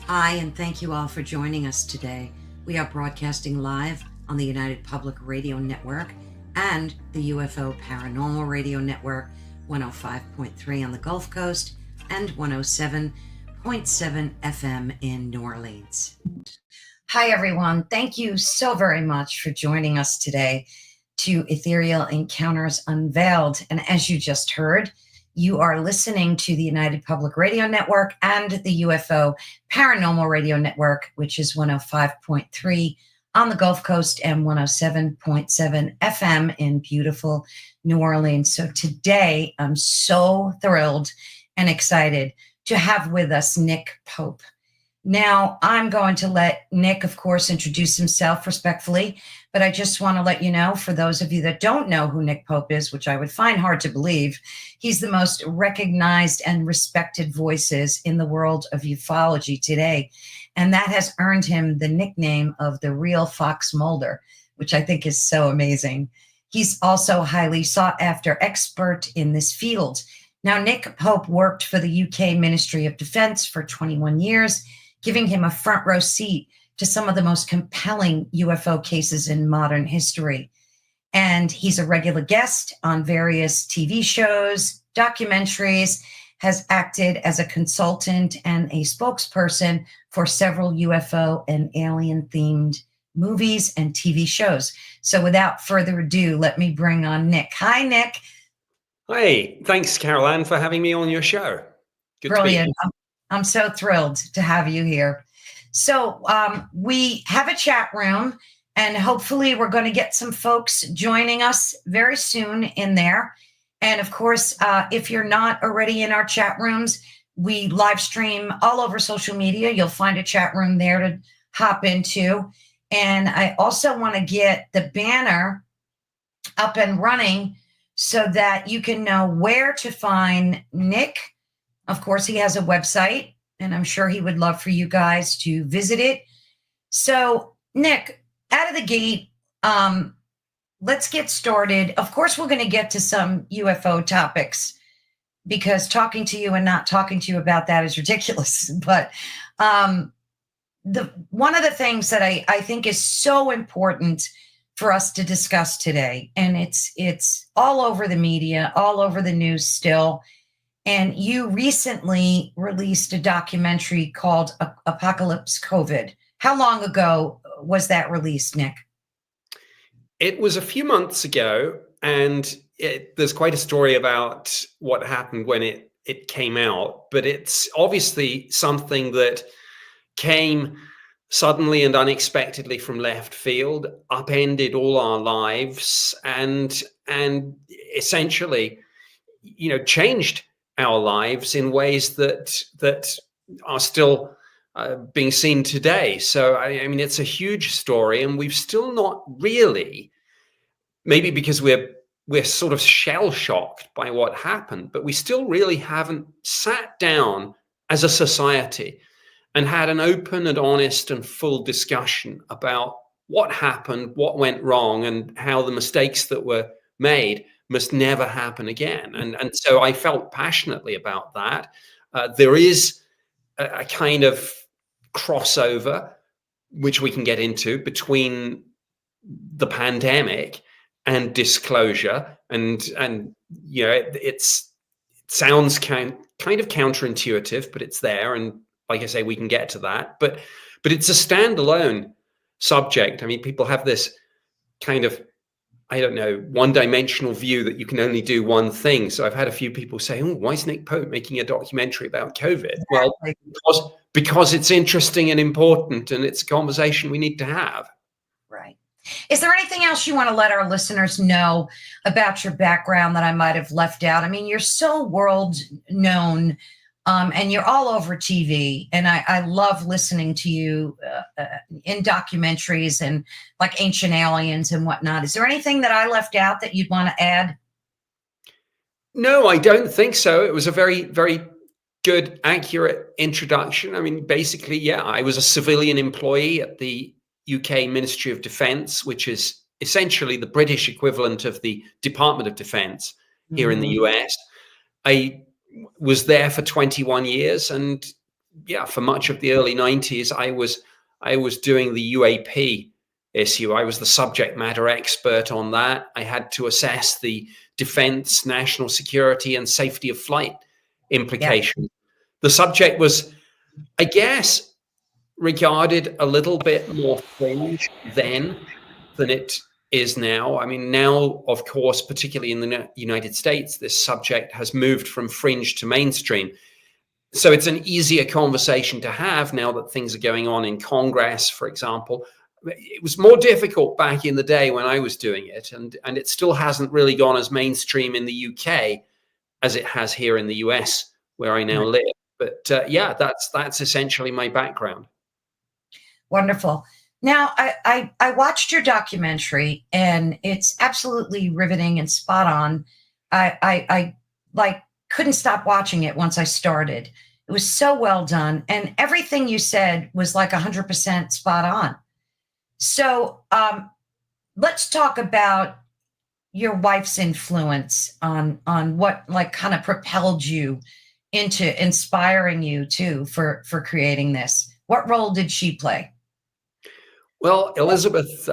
Hi, and thank you all for joining us today. We are broadcasting live on the United Public Radio Network and the UFO Paranormal Radio Network, 105.3 on the Gulf Coast and 107.7 FM in New Orleans. Hi, everyone. Thank you so very much for joining us today to Ethereal Encounters Unveiled. And as you just heard, you are listening to the United Public Radio Network and the UFO Paranormal Radio Network, which is 105.3 on the Gulf Coast and 107.7 FM in beautiful New Orleans. So today, I'm so thrilled and excited to have with us Nick Pope. Now, I'm going to let Nick, of course, introduce himself respectfully, but I just want to let you know, for those of you that don't know who Nick Pope is, which I would find hard to believe, he's the most recognized and respected voices in the world of ufology today. And that has earned him the nickname of the real Fox Mulder, which I think is so amazing. He's also a highly sought after expert in this field. Now, Nick Pope worked for the UK Ministry of Defense for 21 years, giving him a front row seat to some of the most compelling UFO cases in modern history. And he's a regular guest on various TV shows, documentaries, has acted as a consultant and a spokesperson for several UFO and alien-themed movies and TV shows. So without further ado, let me bring on Nick. Hi, Nick. Hi, thanks, Caroline, for having me on your show. Good Brilliant. To be here. I'm so thrilled to have you here. So we have a chat room, and hopefully we're going to get some folks joining us very soon in there. And of course, if you're not already in our chat rooms, we live stream all over social media. You'll find a chat room there to hop into. And I also want to get the banner up and running so that you can know where to find Nick. Of course, he has a website, and I'm sure he would love for you guys to visit it. So, Nick, out of the gate, let's get started. Of course, we're going to get to some UFO topics because talking to you and not talking to you about that is ridiculous. But one of the things that I think is so important for us to discuss today, and it's all over the media, all over the news still. And you recently released a documentary called Apocalypse COVID. How long ago was that released, Nick? It was a few months ago, and there's quite a story about what happened when it came out. But it's obviously something that came suddenly and unexpectedly from left field, upended all our lives, and essentially, changed our lives in ways that are still being seen today. So, I mean, it's a huge story, and we've still not really, maybe because we're sort of shell-shocked by what happened, but we still really haven't sat down as a society and had an open and honest and full discussion about what happened, what went wrong, and how the mistakes that were made must never happen again. And so I felt passionately about that. There is a kind of crossover, which we can get into, between the pandemic and disclosure. And it sounds kind of counterintuitive, but it's there. And like I say, we can get to that. But it's a standalone subject. I mean, people have this kind of, I don't know, one-dimensional view that you can only do one thing. So I've had a few people say, "Oh, why is Nick Pope making a documentary about COVID?" Exactly. Well, because it's interesting and important, and it's a conversation we need to have. Right. Is there anything else you want to let our listeners know about your background that I might have left out? I mean, you're so world known. And you're all over TV, and I love listening to you in documentaries and like Ancient Aliens and whatnot. Is there anything that I left out that you'd want to add? No, I don't think so. It was a very, very good, accurate introduction. I mean, basically, yeah, I was a civilian employee at the UK Ministry of Defense, which is essentially the British equivalent of the Department of Defense here in the US. I was there for 21 years, and yeah, for much of the early 90s, I was doing the UAP issue. I was the subject matter expert on that. I had to assess the defense, national security, and safety of flight Yeah. implications. The subject was, I guess, regarded a little bit more fringe then than it is now. I mean, now, of course, particularly in the United States, this subject has moved from fringe to mainstream. So it's an easier conversation to have now that things are going on in Congress, for example. It was more difficult back in the day when I was doing it, and it still hasn't really gone as mainstream in the UK as it has here in the US, where I now Right. live. But yeah, that's essentially my background. Wonderful. Now, I watched your documentary, and it's absolutely riveting and spot on. I like couldn't stop watching it once I started. It was so well done, and everything you said was like 100% spot on. So, let's talk about your wife's influence on what like kind of propelled you into inspiring you too for creating this. What role did she play? Well, Elizabeth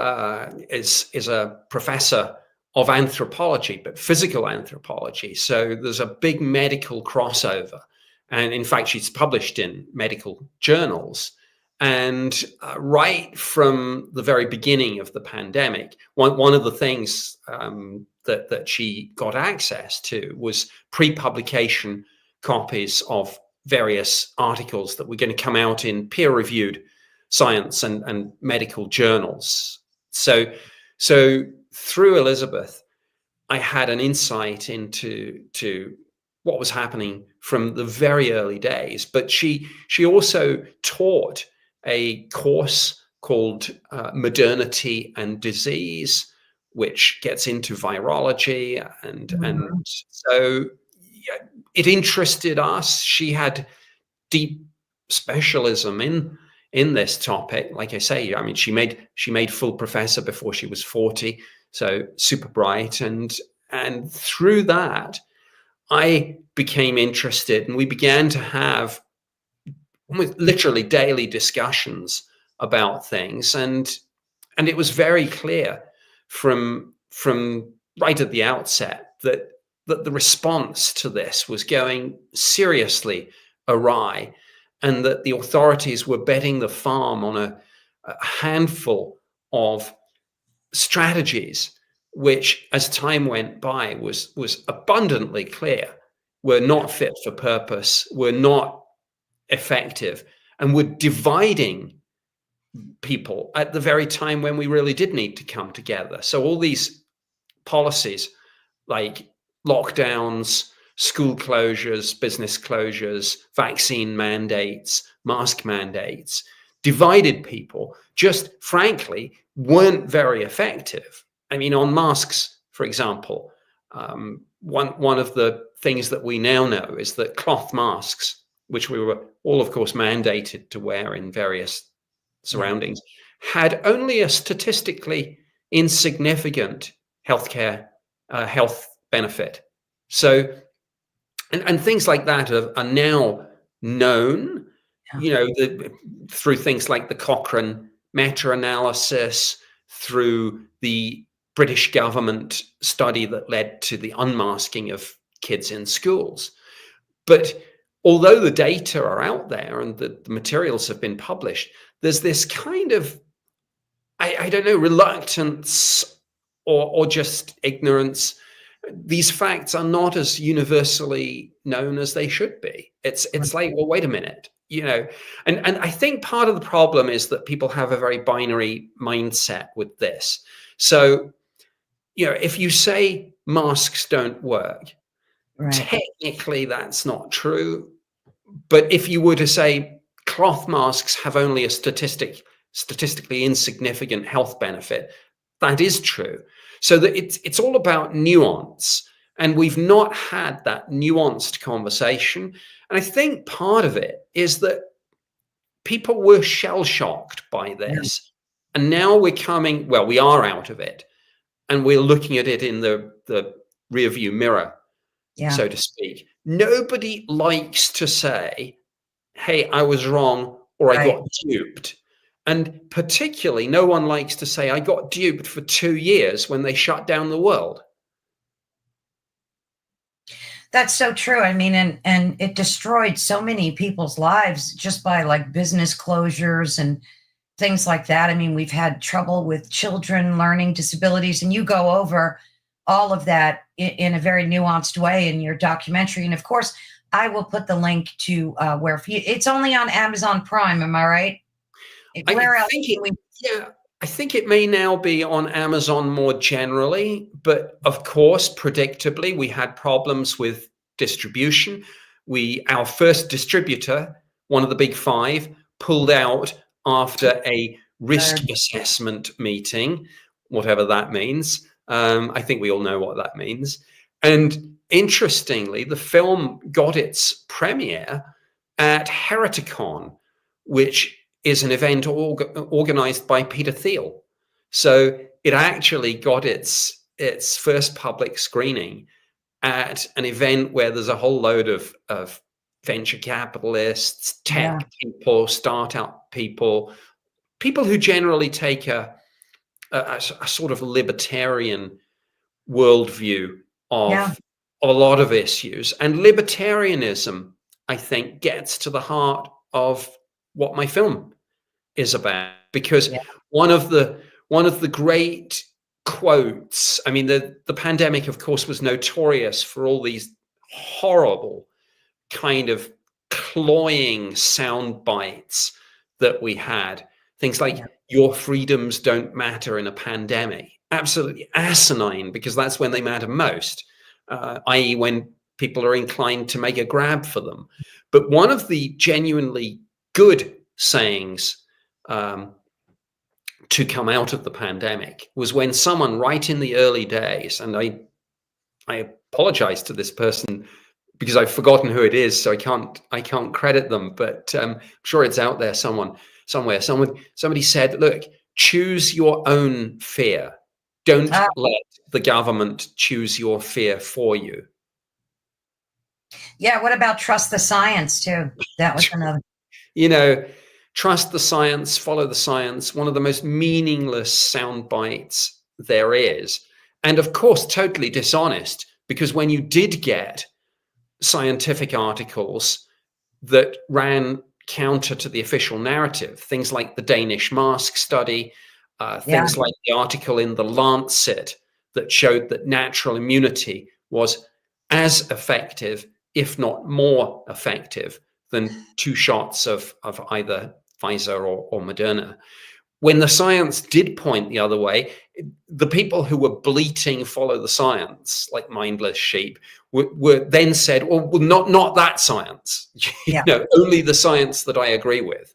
is a professor of anthropology, but physical anthropology. So there's a big medical crossover. And in fact, she's published in medical journals. And right from the very beginning of the pandemic, one of the things that she got access to was pre-publication copies of various articles that were going to come out in peer-reviewed science and medical journals. So through Elizabeth, I had an insight into what was happening from the very early days. But she also taught a course called Modernity and Disease, which gets into virology, and Mhm. so yeah, it interested us. She had deep specialism in this topic. Like I say, I mean, she made full professor before she was 40, so super bright. And through that, I became interested, and we began to have almost literally daily discussions about things. And it was very clear from right at the outset that the response to this was going seriously awry, and that the authorities were betting the farm on a handful of strategies which, as time went by, was abundantly clear were not fit for purpose, were not effective, and were dividing people at the very time when we really did need to come together. So all these policies like lockdowns, school closures, business closures, vaccine mandates, mask mandates, divided people, just frankly weren't very effective. I mean, on masks, for example, one of the things that we now know is that cloth masks, which we were all, of course, mandated to wear in various Yeah. surroundings, had only a statistically insignificant healthcare health benefit. So, and things like that are now known, Yeah. through things like the Cochrane meta-analysis, through the British government study that led to the unmasking of kids in schools. But although the data are out there and the materials have been published, there's this kind of, I don't know, reluctance or just ignorance. These facts are not as universally known as they should be. It's like, well, wait a minute, and I think part of the problem is that people have a very binary mindset with this. So, if you say masks don't work, Right. technically that's not true. But if you were to say cloth masks have only a statistically insignificant health benefit, that is true. So that it's all about nuance, and we've not had that nuanced conversation. And I think part of it is that people were shell shocked by Yeah. this, and now we are out of it, and we're looking at it in the rear view mirror, Yeah. so to speak. Nobody likes to say, hey, I was wrong, or I Right. got duped. And particularly, no one likes to say, I got duped for 2 years when they shut down the world. That's so true. I mean, and it destroyed so many people's lives just by like business closures and things like that. I mean, we've had trouble with children learning disabilities, and you go over all of that in a very nuanced way in your documentary. And of course, I will put the link to where it's only on Amazon Prime. Am I right? I Where else think can it, we? yeah, I think it may now be on Amazon more generally, but of course, predictably, we had problems with distribution. Our first distributor, one of the big five, pulled out after a risk assessment meeting, whatever that means. I think we all know what that means. And interestingly, the film got its premiere at Hereticon, which is an event organized by Peter Thiel. So it actually got its first public screening at an event where there's a whole load of venture capitalists, Yeah, tech people, startup people, people who generally take a sort of libertarian worldview yeah, of a lot of issues. And libertarianism, I think, gets to the heart of what my film is about, because yeah, one of the great quotes, I mean, the pandemic, of course, was notorious for all these horrible kind of cloying sound bites that we had. Things yeah, like, your freedoms don't matter in a pandemic. Absolutely asinine, because that's when they matter most, i.e., when people are inclined to make a grab for them. But one of the genuinely good sayings um, to come out of the pandemic was when someone, right in the early days, and I apologize to this person because I've forgotten who it is, so I can't credit them, but I'm sure it's out there somewhere. Somebody said, "Look, choose your own fear. Don't uh, let the government choose your fear for you." yeah. What about trust the science too? That was another. You know, trust the science, follow the science. One of the most meaningless sound bites there is, and of course, totally dishonest, because when you did get scientific articles that ran counter to the official narrative, things like the Danish mask study, Yeah, things like the article in the Lancet that showed that natural immunity was as effective, if not more effective, than two shots of either Pfizer or Moderna. When the science did point the other way, the people who were bleating "follow the science" like mindless sheep were then said, well, not that science, yeah. only the science that I agree with.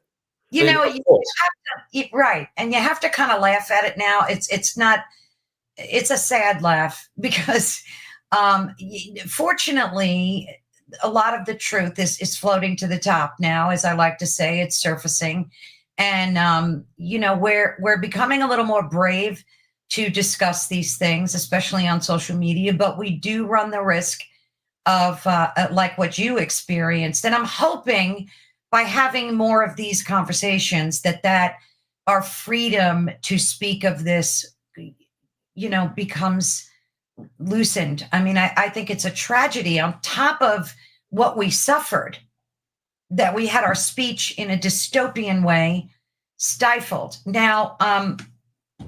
You And know, of you course, have to, right, and you have to kind of laugh at it now. It's not. It's a sad laugh because, fortunately, a lot of the truth is floating to the top now, as I like to say. It's surfacing, and we're becoming a little more brave to discuss these things, especially on social media. But we do run the risk of like what you experienced, and I'm hoping by having more of these conversations that our freedom to speak of this becomes loosened. I mean, I think it's a tragedy on top of what we suffered, that we had our speech in a dystopian way stifled. Now,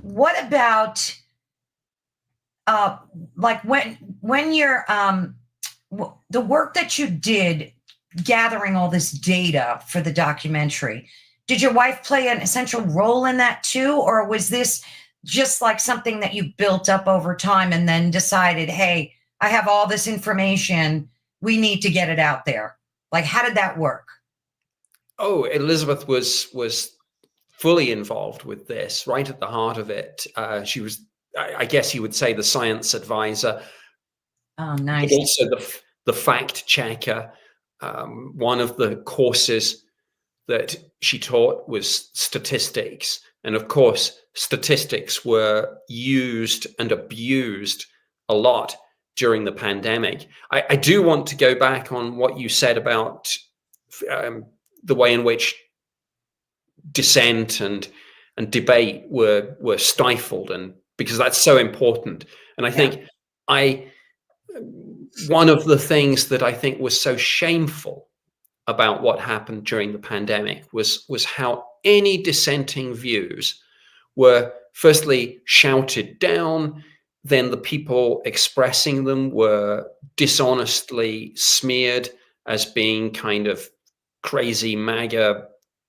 what about uh like when you're the work that you did gathering all this data for the documentary, did your wife play an essential role in that too, or was this just like something that you built up over time and then decided, hey, I have all this information, we need to get it out there? Like, how did that work? Elizabeth was fully involved with this, right at the heart of it. She was, I guess you would say, the science advisor, Oh, but nice. also the fact checker. One of the courses that she taught was statistics. And of course, statistics were used and abused a lot during the pandemic. I do want to go back on what you said about um, the way in which dissent and debate were stifled, and because that's so important. And I think one of the things that I think was so shameful about what happened during the pandemic was how any dissenting views were firstly shouted down, then the people expressing them were dishonestly smeared as being kind of crazy MAGA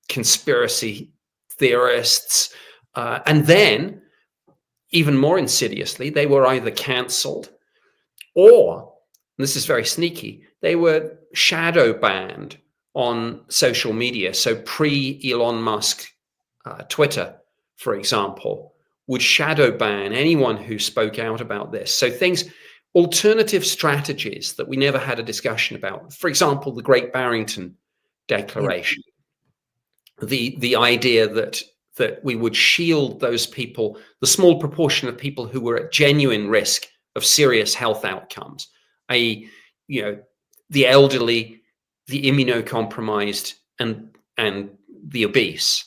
conspiracy theorists, and then even more insidiously, they were either cancelled or, and this is very sneaky, they were shadow banned on social media. So pre-Elon Musk Twitter, for example, would shadow ban anyone who spoke out about this. So alternative strategies that we never had a discussion about. For example, the Great Barrington Declaration, the idea that we would shield those people, the small proportion of people who were at genuine risk of serious health outcomes, i.e., the elderly, the immunocompromised, and the obese.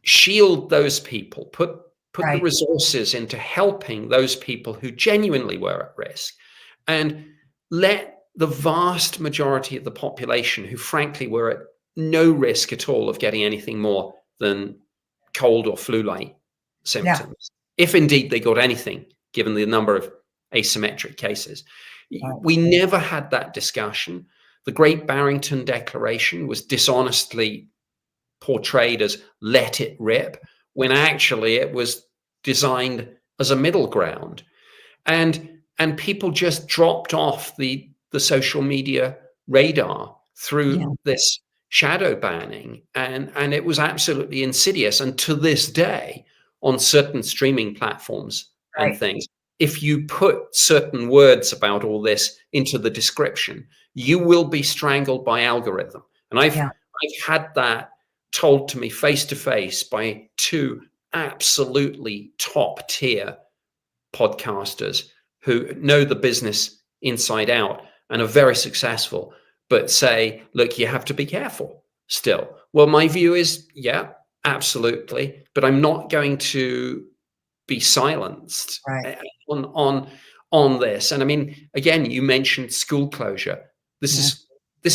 Shield those people, put the resources into helping those people who genuinely were at risk, and let the vast majority of the population who frankly were at no risk at all of getting anything more than cold or flu-like symptoms, if indeed they got anything, given the number of asymmetric cases. We never had that discussion. The Great Barrington Declaration was dishonestly portrayed as let it rip, when actually it was designed as a middle ground. And people just dropped off the social media radar through this shadow banning, and it was absolutely insidious. And to this day, on certain streaming platforms and things, if you put certain words about all this into the description, you will be strangled by algorithm. And I've had that told to me face to face by two absolutely top tier podcasters who know the business inside out and are very successful, but say, look, you have to be careful still. Well, my view is, absolutely, but I'm not going to be silenced on this. And I mean, again, you mentioned school closure. This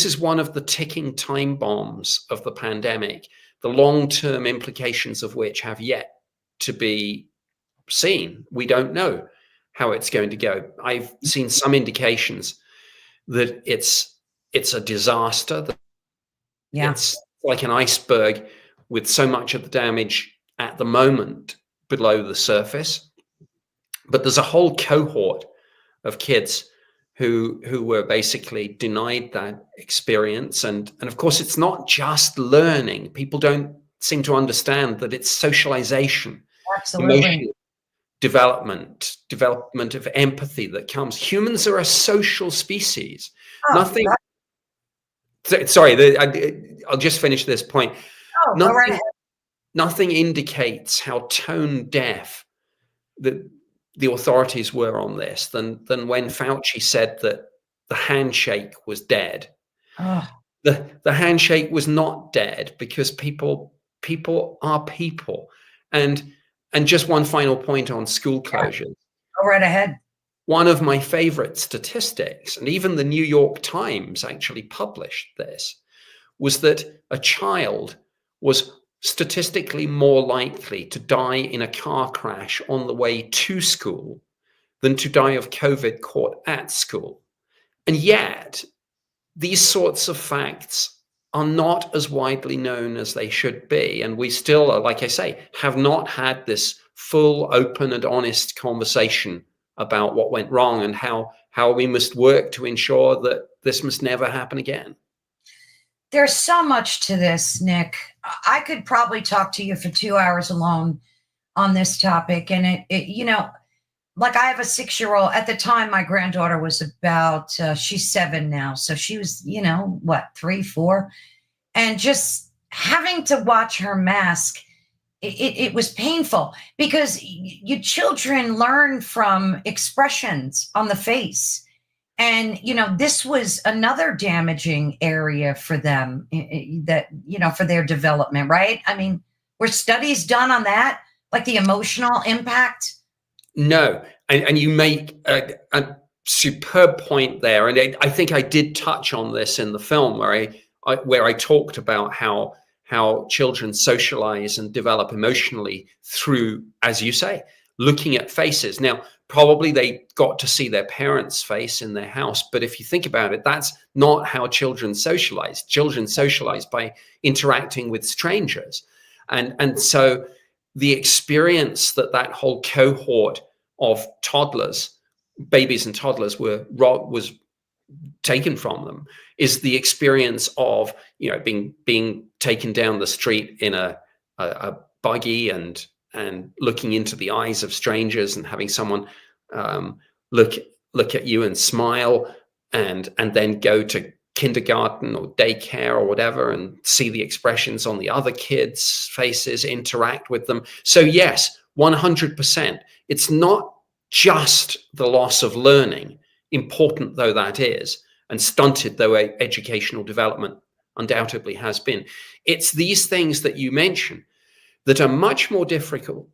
is one of the ticking time bombs of the pandemic, the long-term implications of which have yet to be seen. We don't know how it's going to go. I've seen some indications that it's a disaster, that it's like an iceberg with so much of the damage at the moment below the surface. But there's a whole cohort of kids who were basically denied that experience. And of course, it's not just learning. People don't seem to understand that it's socialization, emotional development of empathy that comes. Humans are a social species. Nothing. Sorry, I'll just finish this point. Nothing indicates how tone deaf the authorities were on this than when Fauci said that the handshake was dead. The handshake was not dead, because people are people. And just one final point on school closures. Go right ahead. One of my favorite statistics, and even the New York Times actually published this, was that a child was statistically more likely to die in a car crash on the way to school than to die of COVID caught at school. And yet, these sorts of facts are not as widely known as they should be. And we still, like I say, have not had this full, open and honest conversation about what went wrong and how we must work to ensure that this must never happen again. There's so much to this, Nick. I could probably talk to you for 2 hours alone on this topic. And it like I have a 6-year-old. At the time, my granddaughter was about, she's 7 now. So she was, 3, 4. And just having to watch her mask, it was painful, because you children learn from expressions on the face. And, this was another damaging area for them, that, for their development, right? I mean, were studies done on that? Like the emotional impact? No, and you make a superb point there, and I think I did touch on this in the film where I talked about how children socialize and develop emotionally through, as you say, looking at faces. Now, probably they got to see their parents' face in their house, but if you think about it, that's not how children socialize. Children socialize by interacting with strangers, and so the experience that whole cohort of toddlers, babies and toddlers was taken from them is the experience of being taken down the street in a buggy and looking into the eyes of strangers and having someone um, look look at you and smile and then go to kindergarten or daycare or whatever and see the expressions on the other kids' faces, interact with them. So yes, 100%. It's not just the loss of learning, important though that is, and stunted though educational development undoubtedly has been. It's these things that you mention that are much more difficult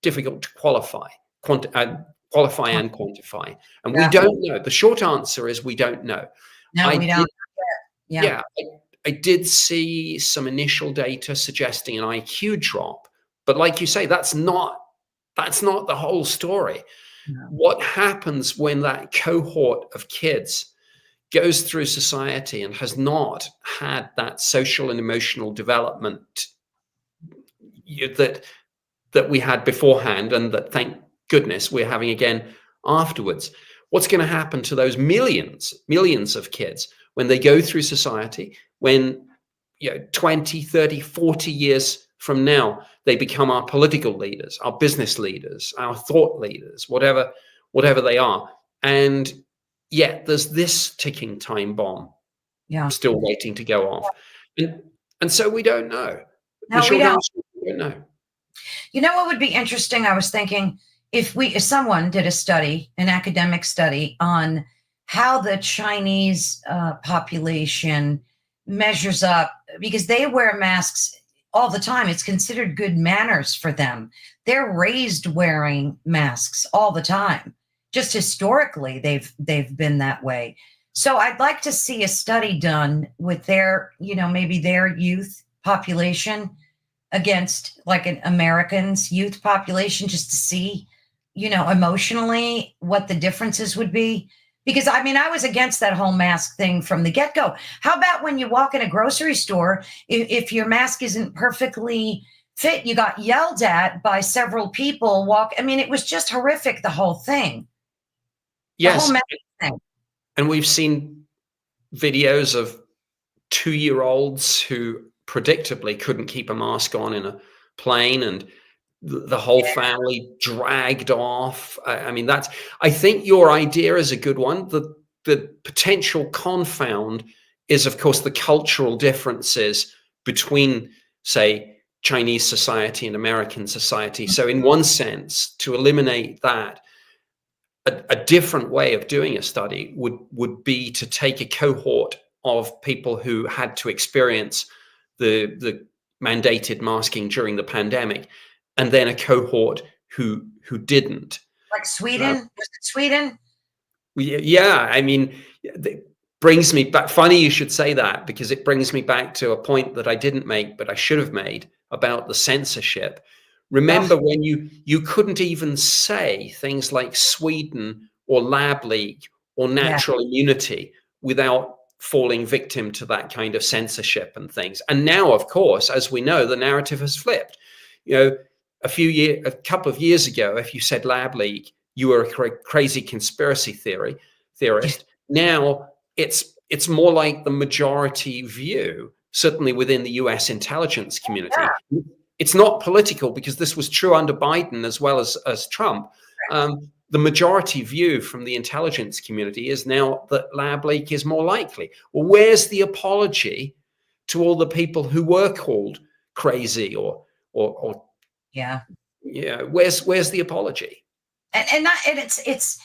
to qualify and quantify. And we Yeah. don't know. The short answer is we don't know. No, I we did, don't. Yeah. yeah, I did see some initial data suggesting an IQ drop, but like you say, that's not the whole story. No. What happens when that cohort of kids goes through society and has not had that social and emotional development that we had beforehand, and that, thank goodness, we're having again afterwards? What's going to happen to those millions of kids when they go through society, when 20, 30, 40 years from now they become our political leaders, our business leaders, our thought leaders, whatever they are? And yet there's this ticking time bomb Yeah. still waiting to go off. And so we don't know. The No, we short don't. answer is we don't know. You know what would be interesting? I was thinking, if someone did a study, an academic study on how the Chinese population measures up, because they wear masks all the time. It's considered good manners for them. They're raised wearing masks all the time. Just historically, they've been that way. So I'd like to see a study done with their, maybe their youth population against like an American's youth population, just to see, emotionally what the differences would be. Because I mean, I was against that whole mask thing from the get go. How about when you walk in a grocery store, if your mask isn't perfectly fit, you got yelled at by several people I mean, it was just horrific, the whole thing, the whole Yes, mask thing. and we've seen videos of 2-year-olds who predictably couldn't keep a mask on in a plane, and the whole family dragged off. I mean, I think your idea is a good one. The potential confound is, of course, the cultural differences between, say, Chinese society and American society. So in one sense, to eliminate that, a different way of doing a study would be to take a cohort of people who had to experience the mandated masking during the pandemic, and then a cohort who didn't. Like Sweden? Was it Sweden? Yeah, I mean, it brings me back. Funny you should say that, because it brings me back to a point that I didn't make, but I should have made, about the censorship. Remember Oh, when you couldn't even say things like Sweden or lab leak or yeah. natural immunity without falling victim to that kind of censorship and things. And now, of course, as we know, the narrative has flipped. You know, a couple of years ago, if you said lab leak, you were a crazy conspiracy theorist. Now it's more like the majority view, certainly within the US intelligence Yeah. community. It's not political, because this was true under Biden as well as Trump. The majority view from the intelligence community is now that lab leak is more likely. Well, where's the apology to all the people who were called crazy or Yeah. yeah? Where's the apology? And it's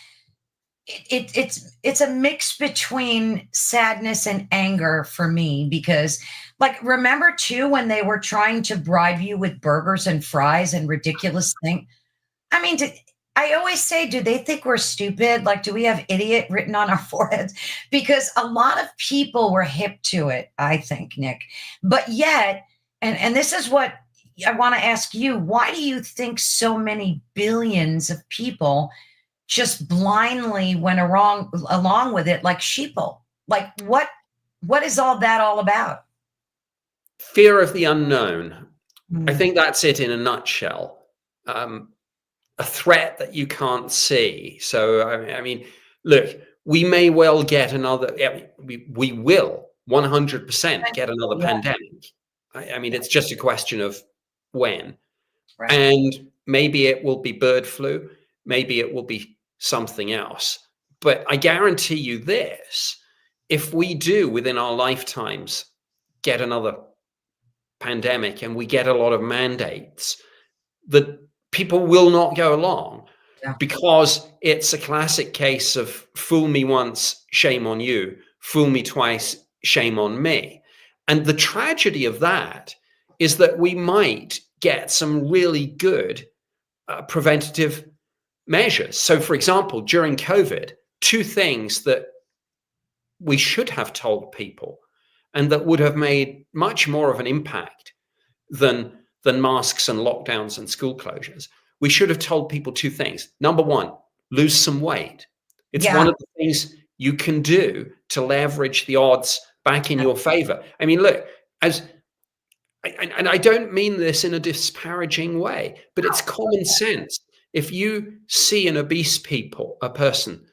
it's a mix between sadness and anger for me, because like, remember too when they were trying to bribe you with burgers and fries and ridiculous thing. I mean, I always say, do they think we're stupid? Like, do we have idiot written on our foreheads? Because a lot of people were hip to it, I think, Nick. But yet, and this is what I want to ask you, why do you think so many billions of people just blindly went along with it like sheeple? Like, what is all that all about? Fear of the unknown. I Mm, think that's it in a nutshell. A threat that you can't see. So, I mean, look, we may well get another, yeah, we will 100% get another yeah, pandemic. I mean, it's just a question of when. right. And maybe it will be bird flu, maybe it will be something else. But I guarantee you this, if we do within our lifetimes get another pandemic and we get a lot of mandates, that people will not go along, Yeah, because it's a classic case of fool me once, shame on you, fool me twice, shame on me. And the tragedy of that is that we might get some really good preventative measures. So, for example, during COVID, two things that we should have told people and that would have made much more of an impact than masks and lockdowns and school closures. We should have told people two things. Number one, lose some weight. It's one yeah, of the things you can do to leverage the odds back in your favor. I mean, look, as and I don't mean this in a disparaging way, but it's common sense. If you see an obese a person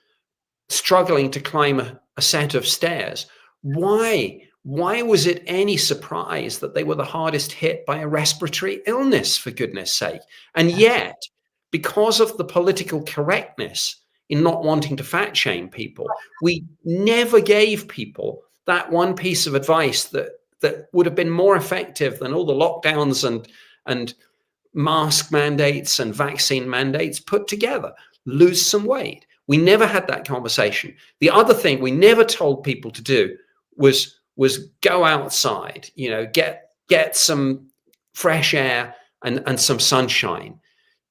struggling to climb a set of stairs, why was it any surprise that they were the hardest hit by a respiratory illness, for goodness sake? And yet, because of the political correctness in not wanting to fat shame people, we never gave people that one piece of advice that would have been more effective than all the lockdowns and mask mandates and vaccine mandates put together. Lose some weight. We never had that conversation. The other thing we never told people to do was go outside, get some fresh air and some sunshine,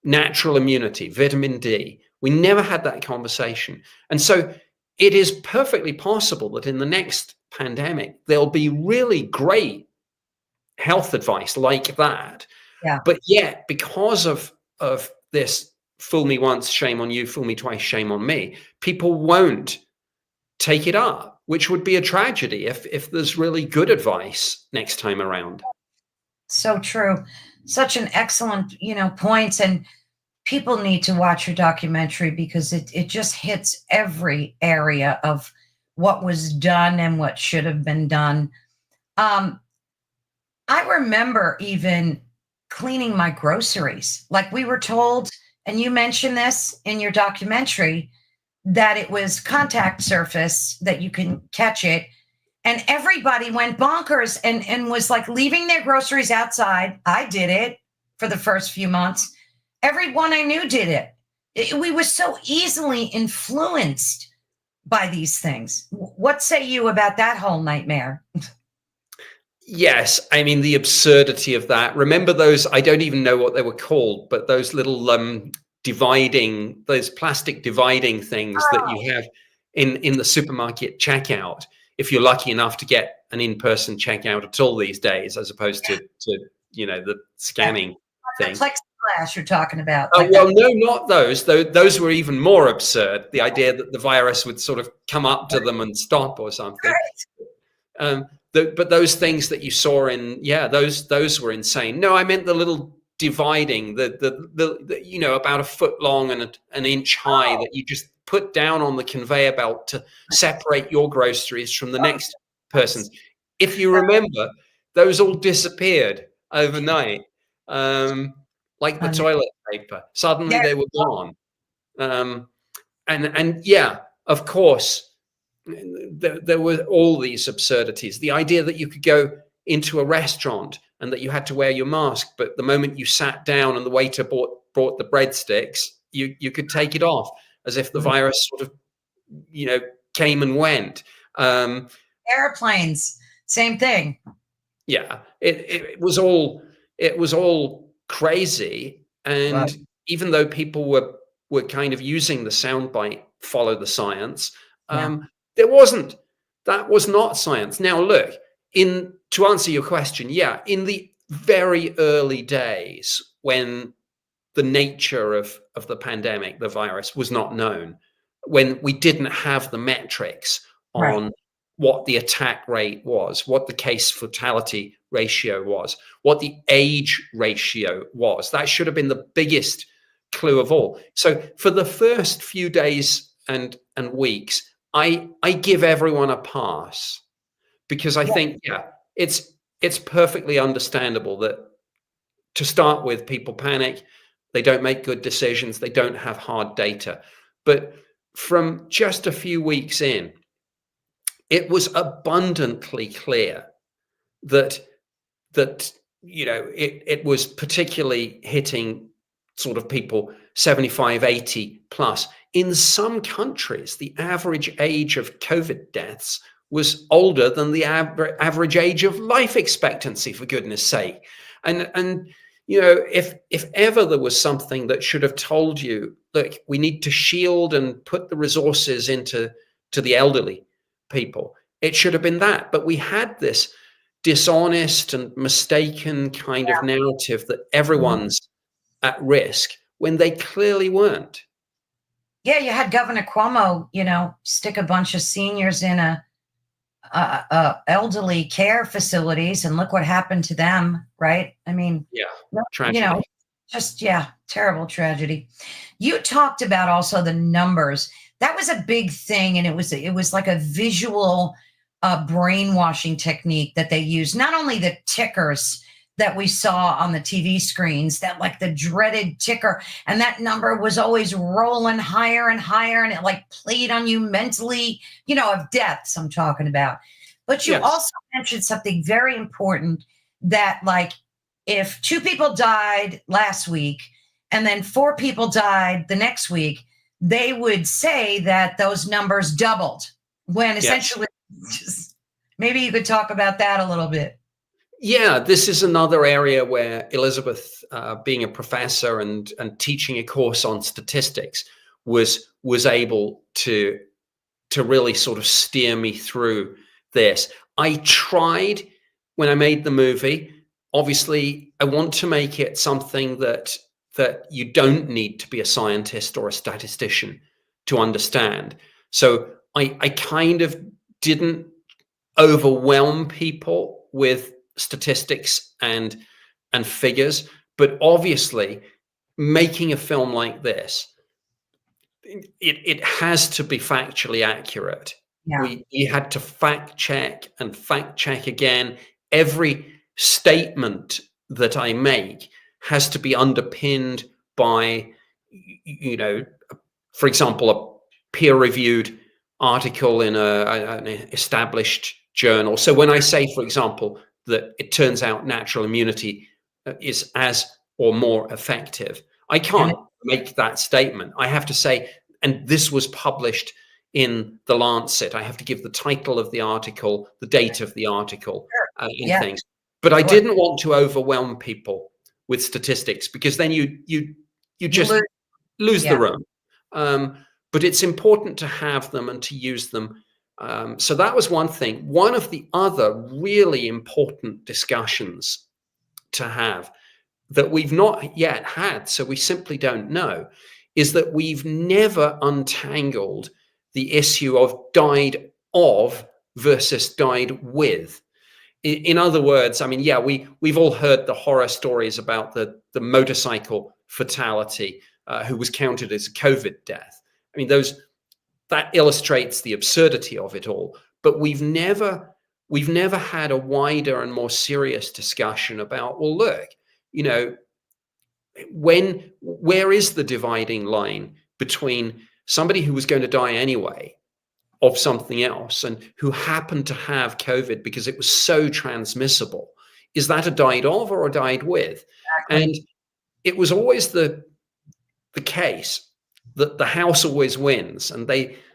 natural immunity, vitamin D. We never had that conversation. And so it is perfectly possible that in the next pandemic, there'll be really great health advice like that. yeah. But yet, because of this fool me once, shame on you, fool me twice, shame on me, people won't take it up, which would be a tragedy if there's really good advice next time around. So true. Such an excellent, points. And people need to watch your documentary because it just hits every area of what was done and what should have been done. Um, I remember even cleaning my groceries. Like, we were told, and you mentioned this in your documentary, that it was contact surface, that you can catch it. And everybody went bonkers and was like leaving their groceries outside. I did it for the first few months. Everyone I knew did it. We were so easily influenced by these things. What say you about that whole nightmare? Yes, I mean the absurdity of that. Remember those? I don't even know what they were called, but those little those plastic dividing things that you have in the supermarket checkout. If you're lucky enough to get an in-person checkout at all these days, as opposed to the Yeah. scanning The thing. plexiglass you're talking about, Oh, like well, that. no, not those. Those were even more absurd. The idea that the virus would sort of come up to them and stop or something. Um, but those things that you saw those were insane. No, I meant the little dividing, the about a foot long and an inch high that you just put down on the conveyor belt to separate your groceries from the next person's. If you remember, those all disappeared overnight, like the toilet paper. Suddenly Yeah, they were gone. And yeah, of course there were all these absurdities. The idea that you could go into a restaurant and that you had to wear your mask, but the moment you sat down and the waiter brought the breadsticks, you could take it off, as if the virus sort of came and went. Airplanes, same thing. Yeah, it was all crazy, Right. and even though people were kind of using the soundbite "follow the science," Yeah. there wasn't. That was not science. Now, look, to answer your question, yeah, in the very early days when the nature of the pandemic, the virus, was not known, when we didn't have the metrics Right. on what the attack rate was, what the case fatality ratio was, what the age ratio was. That should have been the biggest clue of all. So for the first few days and weeks, I give everyone a pass, because I Yeah. think, yeah, it's perfectly understandable that, to start with, people panic, they don't make good decisions, they don't have hard data. But from just a few weeks in, it was abundantly clear that it was particularly hitting sort of people 75, 80 plus. In some countries, the average age of COVID deaths was older than the average age of life expectancy, for goodness sake. And if ever there was something that should have told you, look, we need to shield and put the resources into the elderly people, it should have been that. But we had this dishonest and mistaken kind of narrative that Mhm. everyone's at risk when they clearly weren't. Yeah, you had Governor Cuomo, stick a bunch of seniors in elderly care facilities, and look what happened to them, right? I mean, Yeah, no, tragedy. just yeah, terrible tragedy. You talked about also the numbers. That was a big thing, and it was like a visual brainwashing technique that they used. Not only the tickers that we saw on the TV screens, that like the dreaded ticker, and that number was always rolling higher and higher, and it like played on you mentally, of deaths I'm talking about. But you Yes. also mentioned something very important, that like if two people died last week and then four people died the next week, they would say that those numbers doubled, when Yes. essentially, just, maybe you could talk about that a little bit. Yeah, this is another area where Elizabeth, being a professor and teaching a course on statistics, was able to really sort of steer me through this. I tried when I made the movie. Obviously, I want to make it something that you don't need to be a scientist or a statistician to understand. So I kind of didn't overwhelm people with statistics and figures, but obviously, making a film like this, it has to be factually accurate. Yeah. You had to fact check and fact check again. Every statement that I make has to be underpinned by, you know, for example, a peer-reviewed article in an established journal. So when I say, for example, that it turns out natural immunity is as or more effective, I And can't make that statement. I have to say, and this was published in the Lancet. I have to give the title of the article, the date of the article, and yeah, things. But I sure. didn't want to overwhelm people with statistics, because then you You just lose, lose the yeah. room. But it's important to have them and to use them. So that was one thing. One of the other really important discussions to have, that we've not yet had, so we simply don't know, is that we've never untangled the issue of died of versus died with. In other words, I mean, yeah, we've all heard the horror stories about the motorcycle fatality, who was counted as a COVID death. I mean, that illustrates the absurdity of it all. But we've never had a wider and more serious discussion about, well, look, you know, where is the dividing line between somebody who was going to die anyway of something else and who happened to have COVID because it was so transmissible? Is that a died of or a died with? And Exactly. it was always the case that the house always wins, and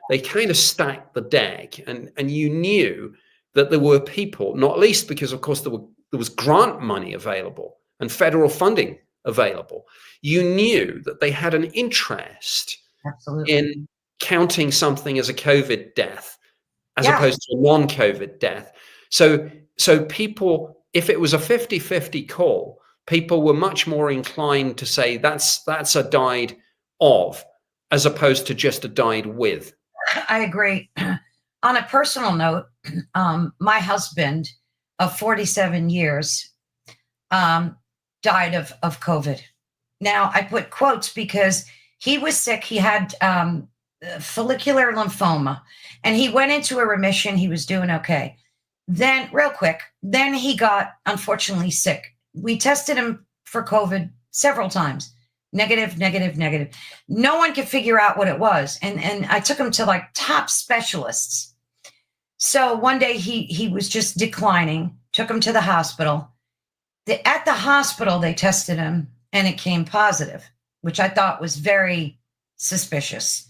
they kind of stacked the deck, and you knew that there were people, not least because, of course, there was grant money available and federal funding available. You knew that they had an interest Absolutely. in counting something as a COVID death as Yeah. opposed to a non-COVID death. So people, if it was a 50-50 call, people were much more inclined to say that's a died of, as opposed to just a died with. I agree. On a personal note, my husband of 47 years died of COVID. Now, I put quotes because he was sick. He had follicular lymphoma, and he went into a remission. He was doing okay. Then, real quick, then he got, unfortunately, sick. We tested him for COVID several times. Negative, negative, negative. No one could figure out what it was. And I took him to like top specialists. So one day he was just declining, took him to the hospital. At the hospital, they tested him and it came positive, which I thought was very suspicious.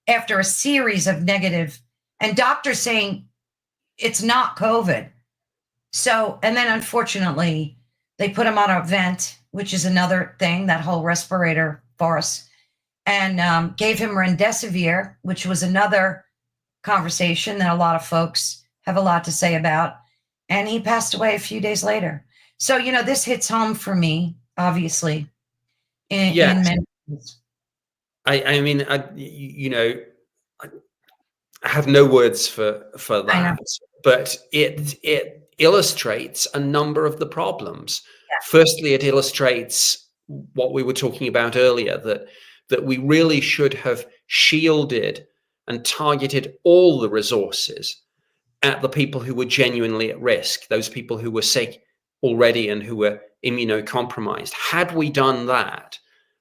After a series of negative, and doctors saying it's not COVID. So, and then unfortunately, they put him on a vent, which is another thing, that whole respirator farce, and gave him remdesivir, which was another conversation that a lot of folks have a lot to say about. And he passed away a few days later. So, this hits home for me, obviously, in many ways. I mean, I have no words for that, but it illustrates a number of the problems. Yeah. Firstly, it illustrates what we were talking about earlier, that we really should have shielded and targeted all the resources at the people who were genuinely at risk, those people who were sick already and who were immunocompromised. Had we done that,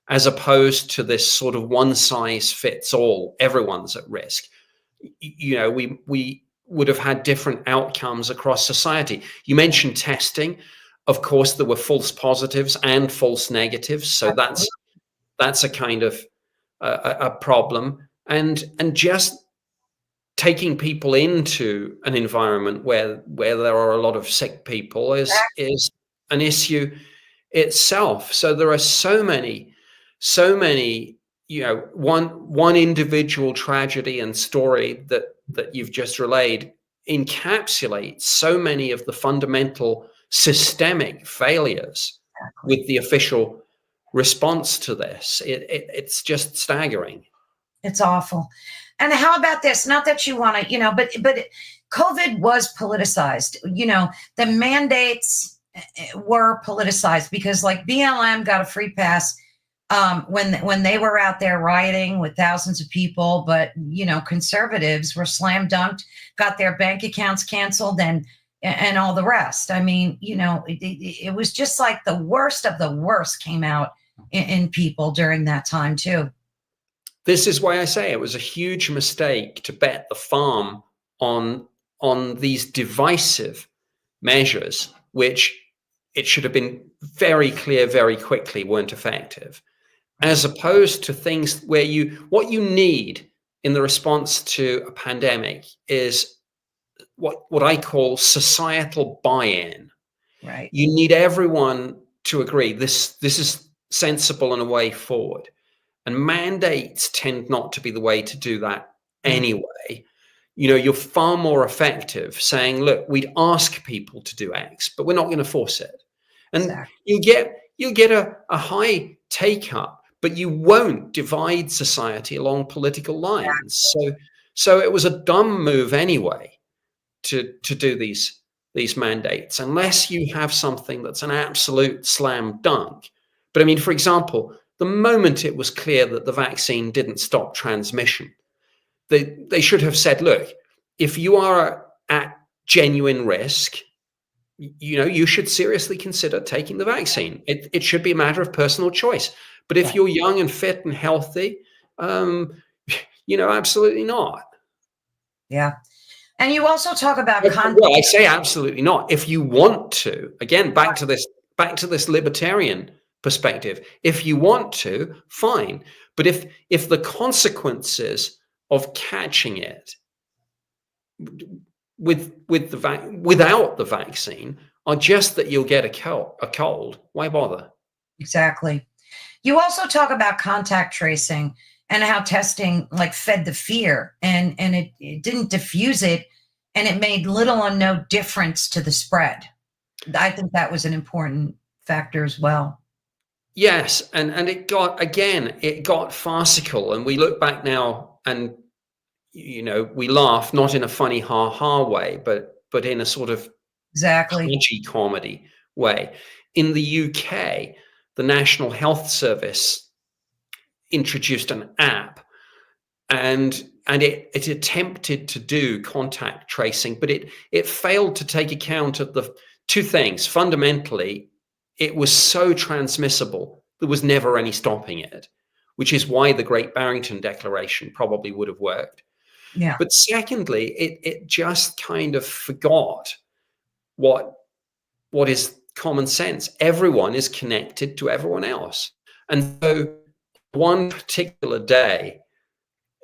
as opposed to this sort of one size fits all, everyone's at risk, we would have had different outcomes across society. You mentioned testing. Of course, there were false positives and false negatives. So that's a kind of a problem. And just taking people into an environment where there are a lot of sick people is an issue itself. So there are so many, one individual tragedy and story that you've just relayed encapsulates so many of the fundamental systemic failures with the official response to this. It's just staggering. It's awful. And how about this? Not that you want to, but COVID was politicized. The mandates were politicized because, like, BLM got a free pass when they were out there rioting with thousands of people, but conservatives were slam dunked, got their bank accounts canceled, and all the rest. I mean, it was just like the worst of the worst came out in people during that time too. This is why I say it was a huge mistake to bet the farm on these divisive measures, which it should have been very clear very quickly weren't effective, as opposed to things where what you need in the response to a pandemic is what I call societal buy-in. Right. You need everyone to agree this is sensible and a way forward. And mandates tend not to be the way to do that anyway. You're far more effective saying, look, we'd ask people to do X, but we're not going to force it. And exactly. you'll get a high take up, but you won't divide society along political lines. So it was a dumb move anyway to do these mandates, unless you have something that's an absolute slam dunk. But I mean, for example, the moment it was clear that the vaccine didn't stop transmission, they should have said, look, if you are at genuine risk, you should seriously consider taking the vaccine. It should be a matter of personal choice. But if you're young and fit and healthy, absolutely not. Yeah. And you also talk about well, I say absolutely not. If you want to, again, back to this libertarian perspective, if you want to, fine. But if the consequences of catching it without the vaccine are just that you'll get a cold. Why bother? Exactly. You also talk about contact tracing and how testing like fed the fear, and it didn't diffuse it, and it made little or no difference to the spread. I think that was an important factor as well. Yes, and it got farcical, and we look back now, and we laugh, not in a funny ha ha way, but in a sort of Exactly. pudgy comedy way. In the UK, the National Health Service introduced an app, and it attempted to do contact tracing, but it failed to take account of the two things. Fundamentally, it was so transmissible, there was never any stopping it, which is why the Great Barrington Declaration probably would have worked. Yeah. But secondly, it just kind of forgot what is common sense. Everyone is connected to everyone else. And so one particular day,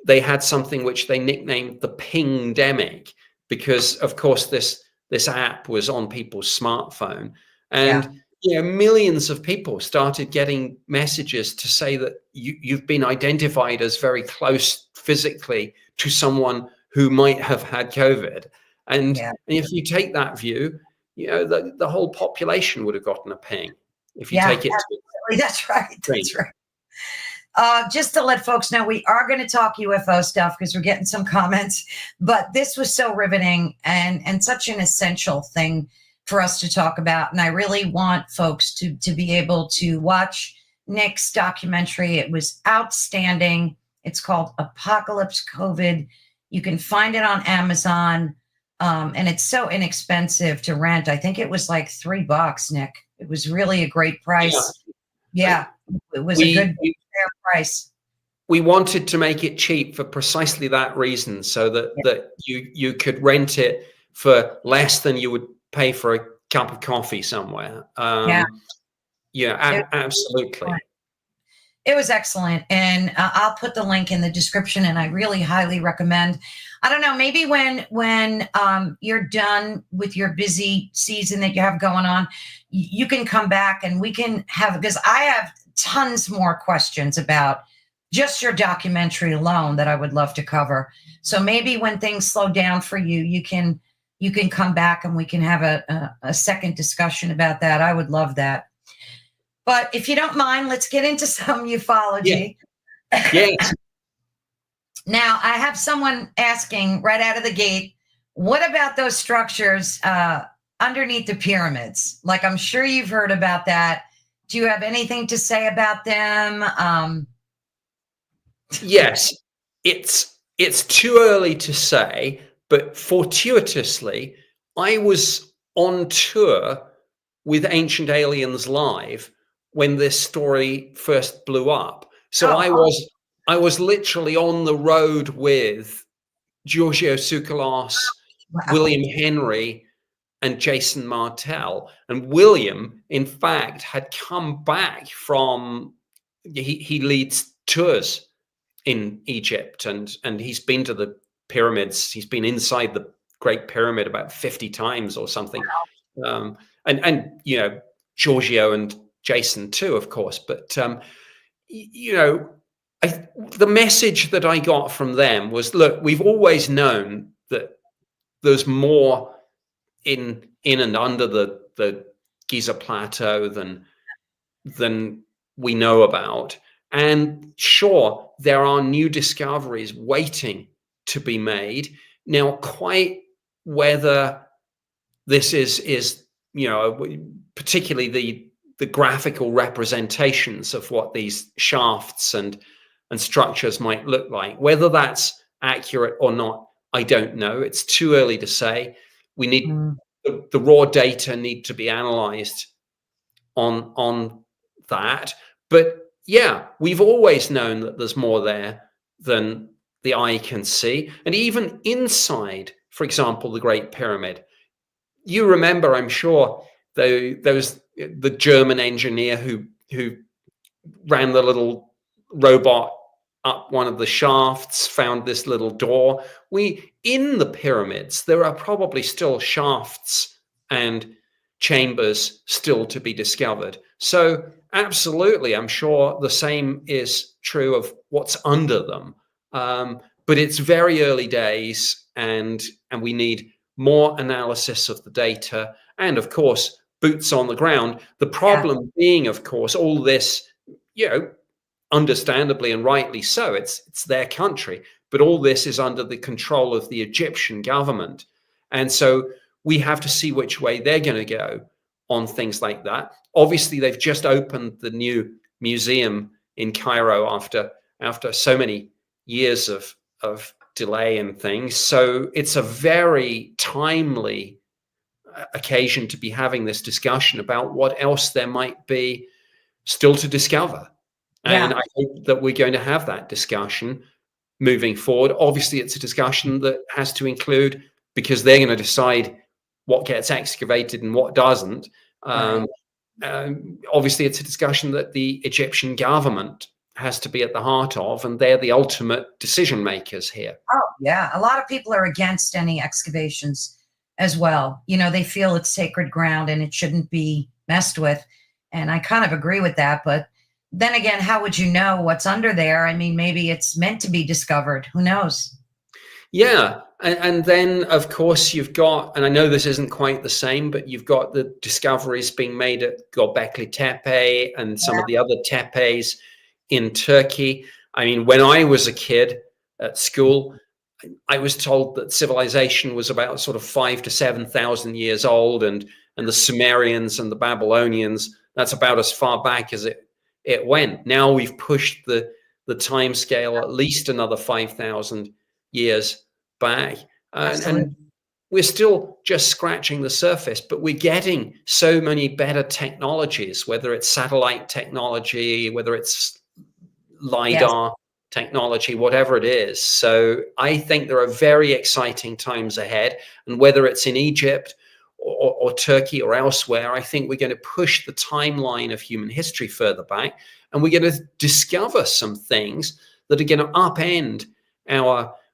they had something which they nicknamed the ping-demic, because of course this app was on people's smartphone, and millions of people started getting messages to say that you've been identified as very close physically to someone who might have had COVID. And if you take that view, the whole population would have gotten a ping. If you take it absolutely. That's right. That's right. Just to let folks know, we are going to talk UFO stuff because we're getting some comments, but this was so riveting and such an essential thing for us to talk about. And I really want folks to be able to watch Nick's documentary. It was outstanding. It's called Apocalypse COVID. You can find it on Amazon. And it's so inexpensive to rent. I think it was like $3, Nick. It was really a great price. Yeah. It was a good fair price. We wanted to make it cheap for precisely that reason, so that you could rent it for less than you would pay for a cup of coffee somewhere. Absolutely. It was excellent. And I'll put the link in the description, and I really highly recommend. I don't know, maybe when you're done with your busy season that you have going on, you can come back and we can have, because I have tons more questions about just your documentary alone that I would love to cover. So maybe when things slow down for you, you can come back and we can have a second discussion about that. I would love that. But if you don't mind, let's get into some ufology. Yes. Now, I have someone asking right out of the gate, what about those structures underneath the pyramids? Like, I'm sure you've heard about that. Do you have anything to say about them? Yes, it's too early to say, but fortuitously, I was on tour with Ancient Aliens Live when this story first blew up. So I was literally on the road with Giorgio Tsoukalos, William Henry, and Jason Martell. And William, in fact, had come back from, he leads tours in Egypt, and he's been to the pyramids. He's been inside the Great Pyramid about 50 times or something. And Giorgio and Jason too, of course. But the message that I got from them was, look, we've always known that there's more in and under the Giza Plateau than we know about. And sure, there are new discoveries waiting to be made. Now, quite whether this is particularly the graphical representations of what these shafts and structures might look like, whether that's accurate or not, I don't know. It's too early to say. We need the raw data need to be analyzed on that. But yeah, we've always known that there's more there than the eye can see. And even inside, for example, the Great Pyramid, you remember, I'm sure, there was the German engineer who ran the little robot up one of the shafts, found this little door. In the pyramids, there are probably still shafts and chambers still to be discovered. So absolutely, I'm sure the same is true of what's under them. But it's very early days, and we need more analysis of the data, and of course, boots on the ground. The problem being, of course, all this, understandably and rightly so, it's their country, but all this is under the control of the Egyptian government. And so we have to see which way they're going to go on things like that. Obviously, they've just opened the new museum in Cairo after so many years of delay and things. So it's a very timely occasion to be having this discussion about what else there might be still to discover. And I hope that we're going to have that discussion moving forward. Obviously, it's a discussion that has to include, because they're going to decide what gets excavated and what doesn't. Obviously, it's a discussion that the Egyptian government has to be at the heart of, and they're the ultimate decision makers here. Oh, yeah. A lot of people are against any excavations as well. They feel it's sacred ground and it shouldn't be messed with. And I kind of agree with that. But then again, how would you know what's under there? I mean, maybe it's meant to be discovered. Who knows? Yeah. And then, of course, you've got, and I know this isn't quite the same, but you've got the discoveries being made at Göbekli Tepe and some of the other tepes in Turkey. I mean, when I was a kid at school, I was told that civilization was about sort of 5,000 to 7,000 years old, and the Sumerians and the Babylonians, that's about as far back as it went. Now we've pushed the time scale at least another 5,000 years back, and we're still just scratching the surface, but we're getting so many better technologies, whether it's satellite technology, whether it's LiDAR technology, whatever it is. So I think there are very exciting times ahead, and whether it's in Egypt or Turkey or elsewhere, I think we're going to push the timeline of human history further back, and we're going to discover some things that are going to upend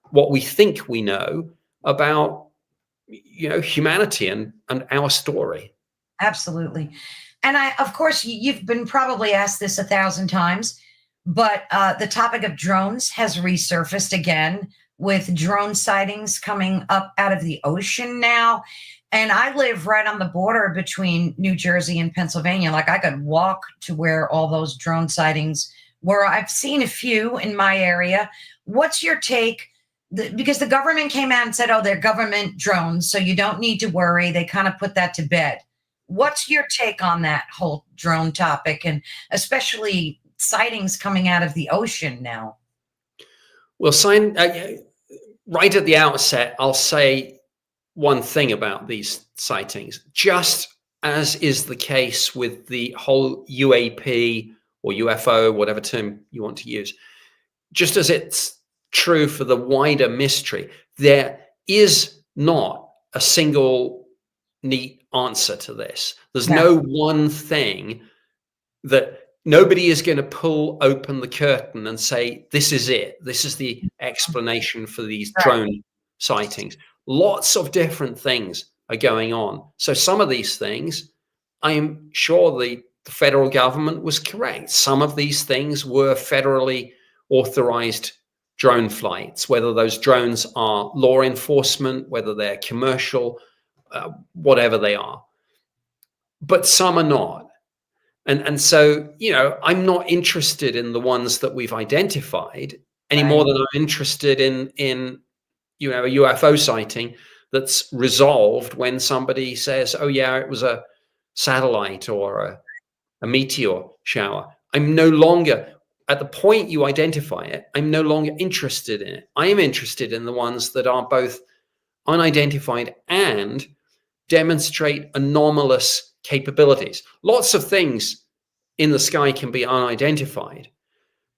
what we think we know about humanity and our story. Absolutely. And of course, you've been probably asked this 1,000 times, but the topic of drones has resurfaced again, with drone sightings coming up out of the ocean now. And I live right on the border between New Jersey and Pennsylvania. Like, I could walk to where all those drone sightings were. I've seen a few in my area. What's your take? Because the government came out and said, oh, they're government drones, so you don't need to worry. They kind of put that to bed. What's your take on that whole drone topic, and especially sightings coming out of the ocean now? Well, right at the outset, I'll say one thing about these sightings. Just as is the case with the whole UAP or UFO, whatever term you want to use, just as it's true for the wider mystery, there is not a single neat answer to this. There's no one thing that nobody is going to pull open the curtain and say, this is it. This is the explanation for these drone sightings. Lots of different things are going on. So some of these things, I'm sure the federal government was correct. Some of these things were federally authorized drone flights, whether those drones are law enforcement, whether they're commercial, whatever they are. But some are not. And so, I'm not interested in the ones that we've identified any more than I'm interested in a UFO sighting that's resolved when somebody says, oh yeah, it was a satellite or a meteor shower. I'm no longer, at the point you identify it, I'm no longer interested in it. I am interested in the ones that are both unidentified and demonstrate anomalous capabilities. Lots of things in the sky can be unidentified,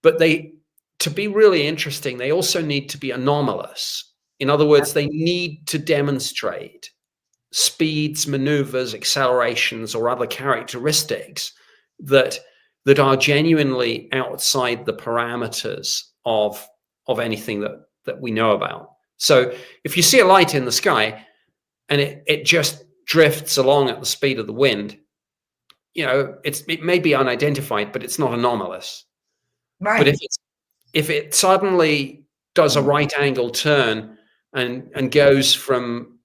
but to be really interesting, they also need to be anomalous. In other words, they need to demonstrate speeds, maneuvers, accelerations, or other characteristics that are genuinely outside the parameters of anything that we know about. So if you see a light in the sky and it just drifts along at the speed of the wind, it may be unidentified, but it's not anomalous. But Right. if it suddenly does a right angle turn and goes from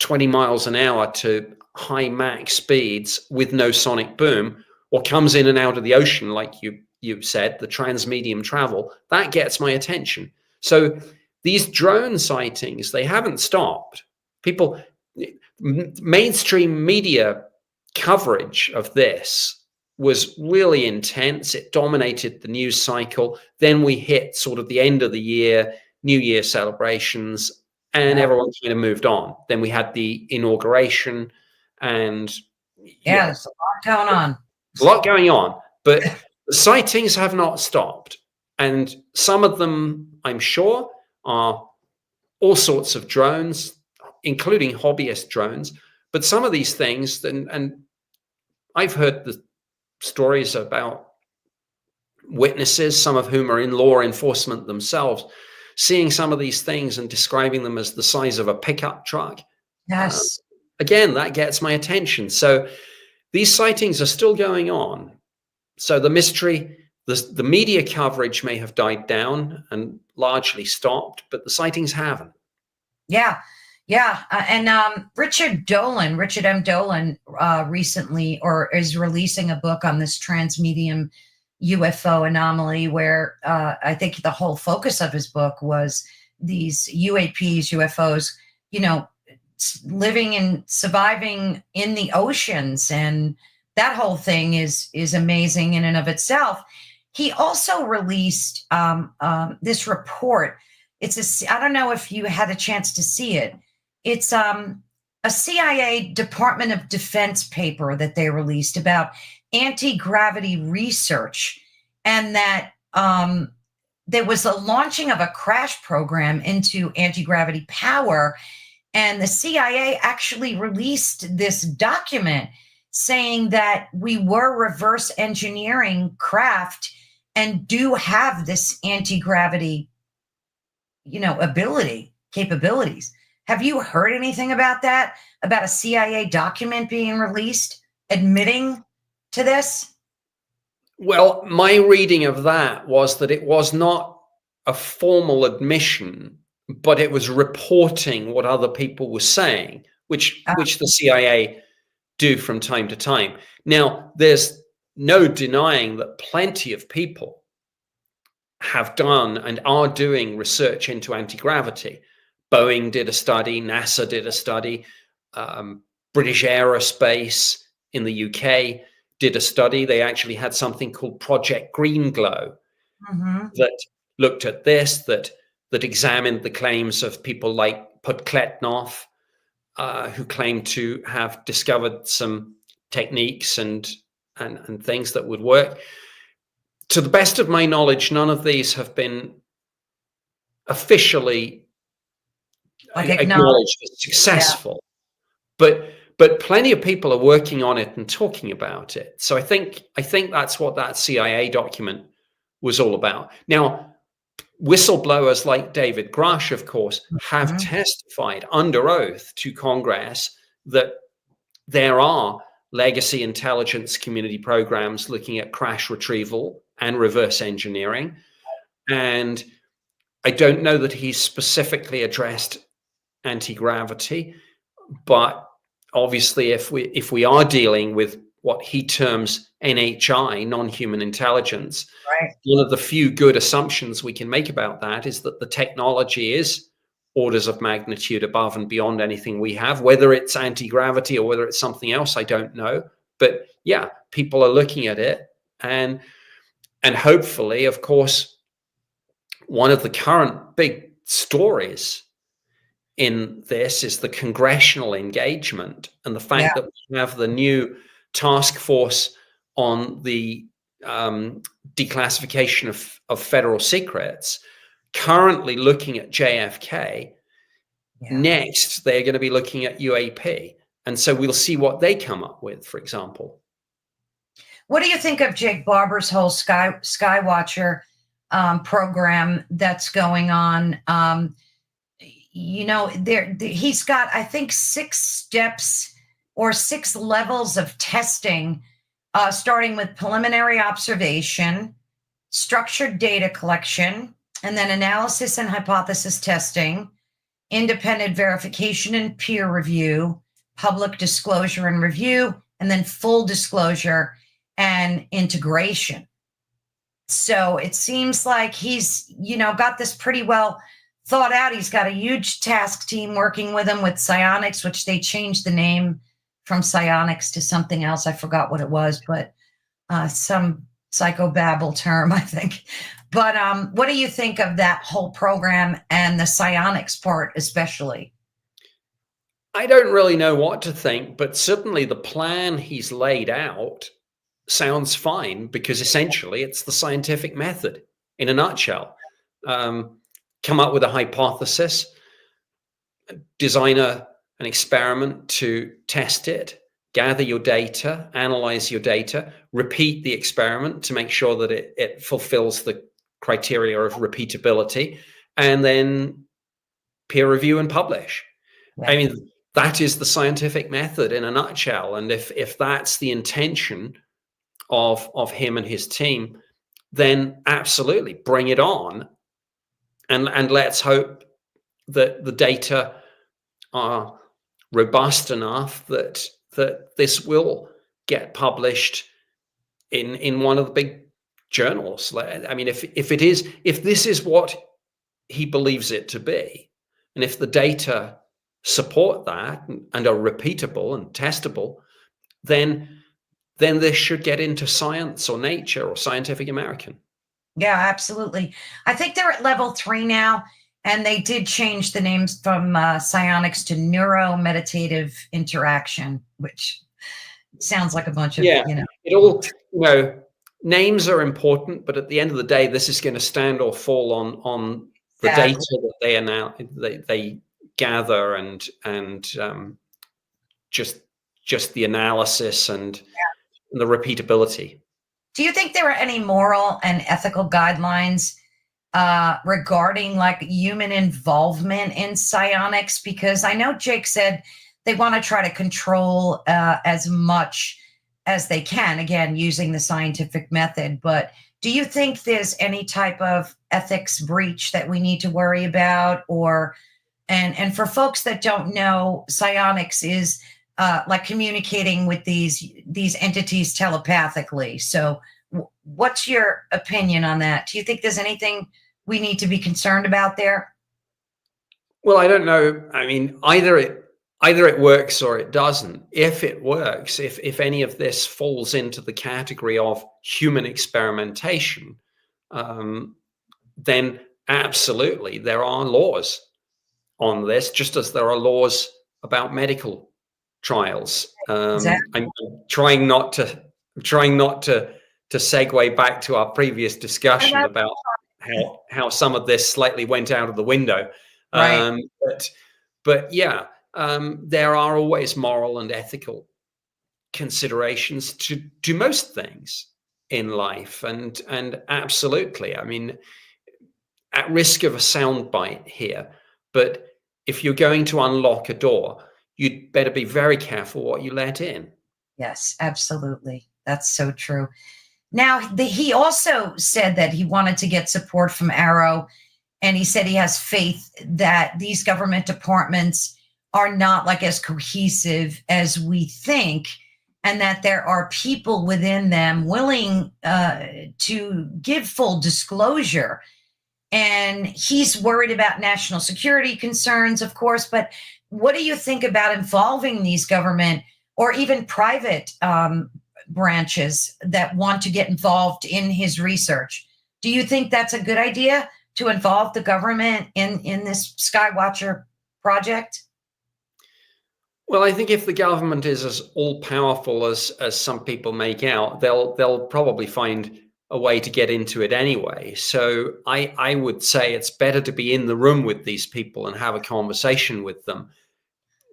20 miles an hour to high max speeds with no sonic boom, or comes in and out of the ocean, like you said, the transmedium travel, that gets my attention. So these drone sightings, they haven't stopped. Mainstream media coverage of this was really intense. It dominated the news cycle. Then we hit sort of the end of the year, New Year celebrations, and everyone kind of moved on. Then we had the inauguration, and There's a lot going on. a lot going on, but the sightings have not stopped. And some of them, I'm sure, are all sorts of drones, including hobbyist drones. But some of these things, and I've heard the stories about witnesses, some of whom are in law enforcement themselves, seeing some of these things and describing them as the size of a pickup truck. Yes. Again, that gets my attention. So these sightings are still going on. So the mystery, the media coverage may have died down and largely stopped, but the sightings haven't. Yeah. Yeah. And Richard M. Dolan, recently, or is releasing a book on this transmedium UFO anomaly, where I think the whole focus of his book was these UAPs, UFOs, living and surviving in the oceans. And that whole thing is amazing in and of itself. He also released this report. I don't know if you had a chance to see it. It's a CIA Department of Defense paper that they released about anti-gravity research, and that there was a launching of a crash program into anti-gravity power. And the CIA actually released this document saying that we were reverse engineering craft and do have this anti-gravity, capabilities. Have you heard anything about that? About a CIA document being released admitting to this? Well, my reading of that was that it was not a formal admission, but it was reporting what other people were saying, which the CIA do from time to time. Now, there's no denying that plenty of people have done and are doing research into anti-gravity. Boeing did a study, NASA did a study, British Aerospace in the UK did a study. They actually had something called Project Green Glow that looked at this, that examined the claims of people like Podkletnov, who claimed to have discovered some techniques and things that would work. To the best of my knowledge, none of these have been officially acknowledged as successful, but plenty of people are working on it and talking about it. So I think that's what that CIA document was all about. Now, whistleblowers like David Grush, of course, have testified under oath to Congress that there are legacy intelligence community programs looking at crash retrieval and reverse engineering. And I don't know that he's specifically addressed anti-gravity, but obviously if we are dealing with what he terms NHI, non-human intelligence, one of the few good assumptions we can make about that is that the technology is orders of magnitude above and beyond anything we have. Whether it's anti-gravity or whether it's something else, I don't know. But yeah, people are looking at it, and hopefully, of course, one of the current big stories in this is the congressional engagement and the fact that we have the new task force on the declassification of federal secrets currently looking at JFK. Next, they're going to be looking at UAP. And so we'll see what they come up with, for example. What do you think of Jake Barber's whole Skywatcher program that's going on. He's got, I think, 6 steps or 6 levels of testing, starting with preliminary observation, structured data collection, and then analysis and hypothesis testing, independent verification and peer review, public disclosure and review, and then full disclosure and integration. So it seems like he's, got this pretty well thought out. He's got a huge task team working with him with psionics, which they changed the name from psionics to something else. I forgot what it was, but some psychobabble term, I think. But what do you think of that whole program and the psionics part especially? I don't really know what to think, but certainly the plan he's laid out sounds fine, because essentially it's the scientific method in a nutshell. Come up with a hypothesis, design an experiment to test it, gather your data, analyze your data, repeat the experiment to make sure that it fulfills the criteria of repeatability, and then peer review and publish. Yeah. I mean, that is the scientific method in a nutshell. And if that's the intention of him and his team, then absolutely bring it on. And let's hope that the data are robust enough that this will get published in one of the big journals. I mean, if this is what he believes it to be, and if the data support that and are repeatable and testable, then this should get into Science or Nature or Scientific American. Yeah, absolutely. I think they're at level 3 now, and they did change the names from psionics to neuro-meditative interaction, which sounds like a bunch of, It all, names are important, but at the end of the day, this is going to stand or fall on the data that they gather and just the analysis and the repeatability. Do you think there are any moral and ethical guidelines regarding like human involvement in psionics? Because I know Jake said they want to try to control as much as they can, again, using the scientific method. But do you think there's any type of ethics breach that we need to worry about? And for folks that don't know, psionics is like communicating with these entities telepathically. So what's your opinion on that? Do you think there's anything we need to be concerned about there? Well, I don't know. I mean, either it works or it doesn't. If it works, if any of this falls into the category of human experimentation, then absolutely there are laws on this, just as there are laws about medical trials. Exactly. I'm trying not to segue back to our previous discussion about how some of this slightly went out of the window. Right. But yeah, there are always moral and ethical considerations to most things in life, and absolutely. I mean, at risk of a soundbite here, but if you're going to unlock a door, you'd better be very careful what you let in. Yes, absolutely. That's so true. Now, he also said that he wanted to get support from Arrow, and he said he has faith that these government departments are not like as cohesive as we think, and that there are people within them willing to give full disclosure. And he's worried about national security concerns, of course, but what do you think about involving these government or even private branches that want to get involved in his research? Do you think that's a good idea to involve the government in this Skywatcher project? Well, I think if the government is as all-powerful as some people make out, they'll probably find a way to get into it anyway. So I would say it's better to be in the room with these people and have a conversation with them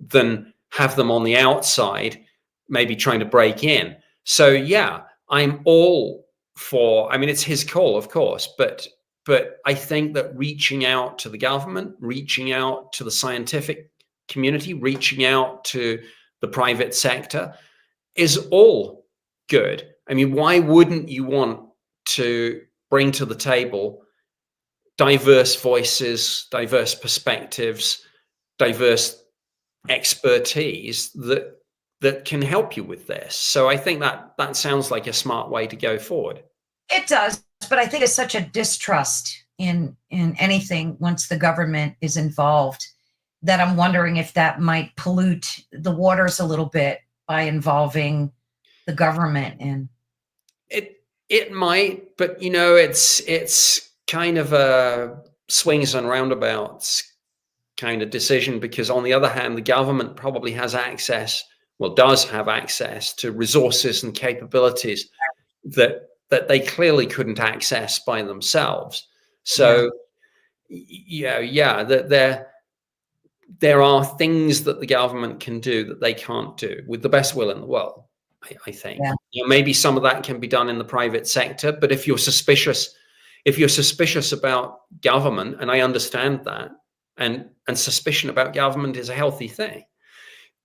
than have them on the outside, maybe trying to break in. So yeah, I'm all for, I mean, it's his call, of course, but But I think that reaching out to the government, reaching out to the scientific community, reaching out to the private sector is all good. I mean, why wouldn't you want to bring to the table diverse voices, diverse perspectives, diverse expertise that can help you with this? So I think that sounds like a smart way to go forward. It does, but I think it's such a distrust in anything once the government is involved that I'm wondering if that might pollute the waters a little bit by involving the government in. It might, but it's kind of a swings and roundabouts kind of decision, because on the other hand, the government probably has access, well, does have access to resources and capabilities that they clearly couldn't access by themselves. So there are things that the government can do that they can't do with the best will in the world, I think. Maybe some of that can be done in the private sector, but if you're suspicious about government, and I understand that, and suspicion about government is a healthy thing,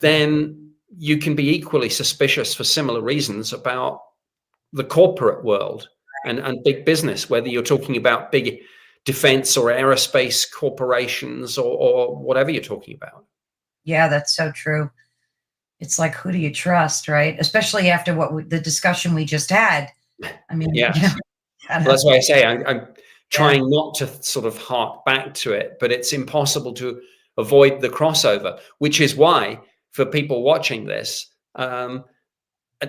then you can be equally suspicious for similar reasons about the corporate world and big business, whether you're talking about big defense or aerospace corporations or whatever you're talking about. Yeah, that's so true. It's like, who do you trust, right? Especially after the discussion we just had. I mean, well, that's why I say I'm trying not to sort of hark back to it, but it's impossible to avoid the crossover, which is why for people watching this,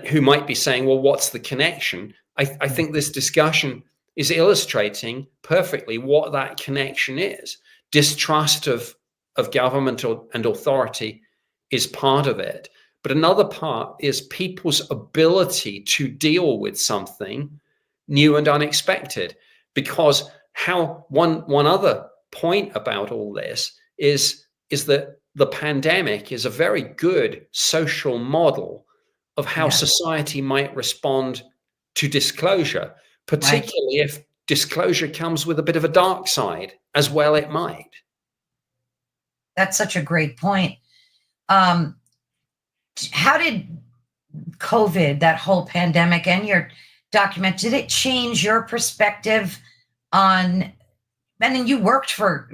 who might be saying, well, what's the connection? I think this discussion is illustrating perfectly what that connection is. Distrust of government and authority is part of it. But another part is people's ability to deal with something new and unexpected. Because one other point about all this is that the pandemic is a very good social model of how society might respond to disclosure, particularly if disclosure comes with a bit of a dark side as well. It might. That's such a great point. How did COVID, that whole pandemic, and your document, did it change your perspective on, and then you worked for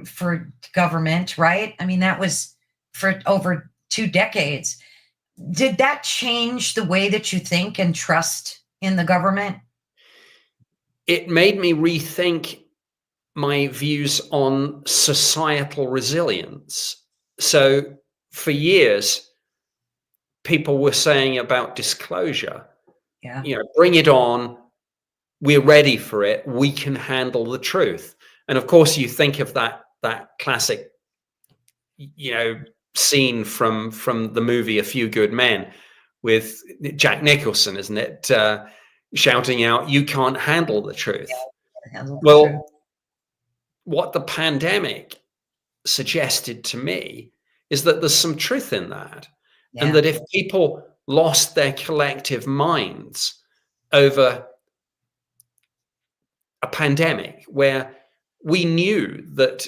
government, right? I mean, that was for over 2 decades. Did that change the way that you think and trust in the government? It made me rethink my views on societal resilience. So for years, people were saying about disclosure, bring it on, we're ready for it, we can handle the truth. And of course, you think of that classic, scene from the movie A Few Good Men with Jack Nicholson, isn't it? Shouting out, "You can't handle the truth." What the pandemic suggested to me is that there's some truth in that. And that if people lost their collective minds over a pandemic where we knew that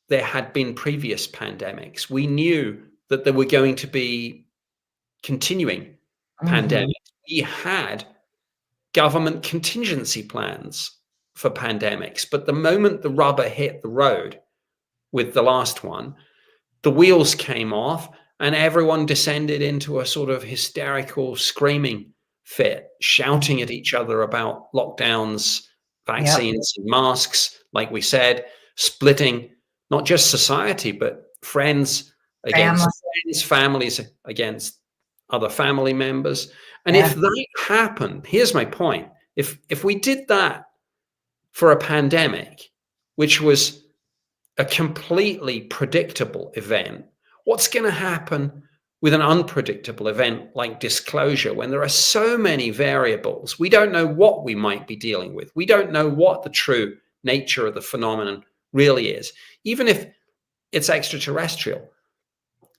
there had been previous pandemics, we knew that there were going to be continuing pandemics. We had government contingency plans for pandemics, but the moment the rubber hit the road with the last one, the wheels came off and everyone descended into a sort of hysterical screaming fit, shouting at each other about lockdowns, vaccines, and masks, like we said, splitting not just society, but friends against friends, families against other family members. And if that happened, here's my point. If we did that for a pandemic, which was a completely predictable event, what's going to happen with an unpredictable event like disclosure when there are so many variables? We don't know what we might be dealing with. We don't know what the true nature of the phenomenon really is. Even if it's extraterrestrial,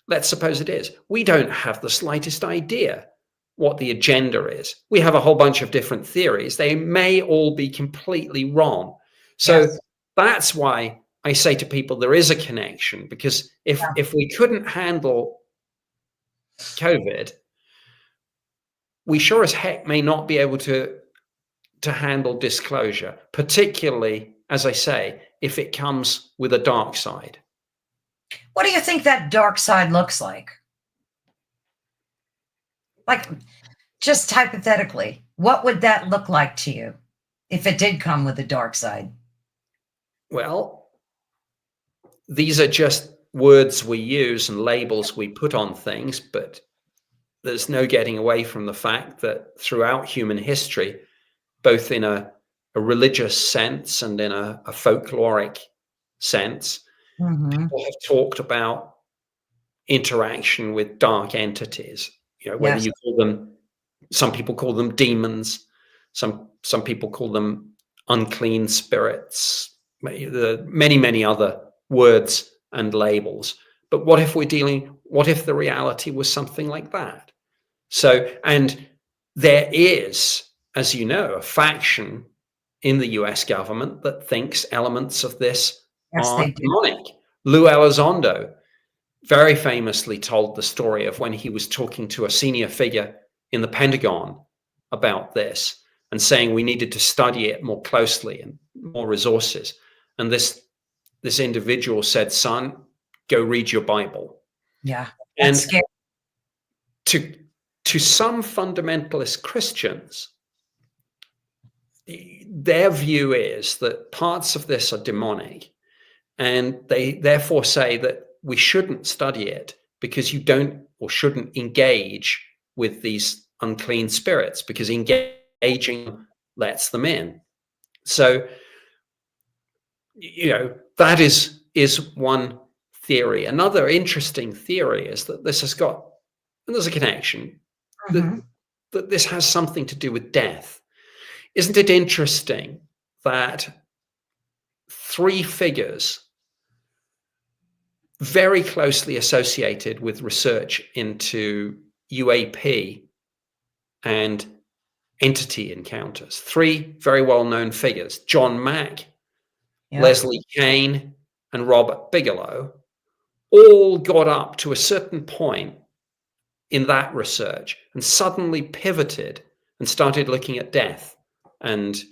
let's suppose it is, we don't have the slightest idea what the agenda is. We have a whole bunch of different theories. They may all be completely wrong. So that's why I say to people there is a connection, because if we couldn't handle COVID, we sure as heck may not be able to handle disclosure, particularly, as I say, if it comes with a dark side. What do you think that dark side looks like? Like, just hypothetically, what would that look like to you if it did come with a dark side? Well, these are just words we use and labels we put on things, but there's no getting away from the fact that throughout human history, both in a religious sense and in a folkloric sense, people have talked about interaction with dark entities. Whether you call them, some people call them demons, some people call them unclean spirits, many other words and labels. But what if the reality was something like that? So, and there is, as you know, a faction in the US government that thinks elements of this are demonic. Lou Elizondo very famously told the story of when he was talking to a senior figure in the Pentagon about this and saying we needed to study it more closely and more resources. And this individual said, "Son, go read your Bible." Yeah. And to some fundamentalist Christians, their view is that parts of this are demonic, and they therefore say that we shouldn't study it because you don't or shouldn't engage with these unclean spirits, because engaging lets them in. So, that is one theory. Another interesting theory is that there's a connection, that this has something to do with death. Isn't it interesting that three figures very closely associated with research into UAP and entity encounters, three very well-known figures, John Mack, Leslie Kean, and Robert Bigelow, all got up to a certain point in that research and suddenly pivoted and started looking at death and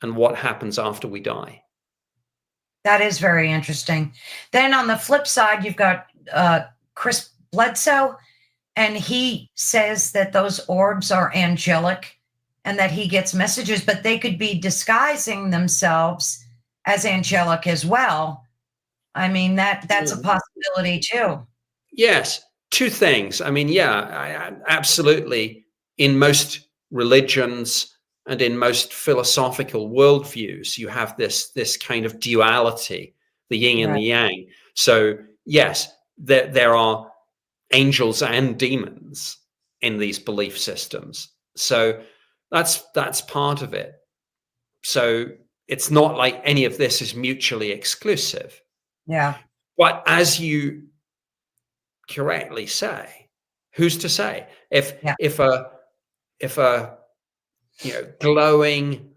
what happens after we die. That is very interesting. Then on the flip side, you've got Chris Bledsoe, and he says that those orbs are angelic and that he gets messages, but they could be disguising themselves as angelic as well. I mean, that's a possibility too. Yes. Two things. I mean, absolutely. In most religions and in most philosophical worldviews, you have this kind of duality, the yin and the yang. So yes, there are angels and demons in these belief systems. So that's part of it. So it's not like any of this is mutually exclusive. Yeah. But as you correctly say, who's to say if a glowing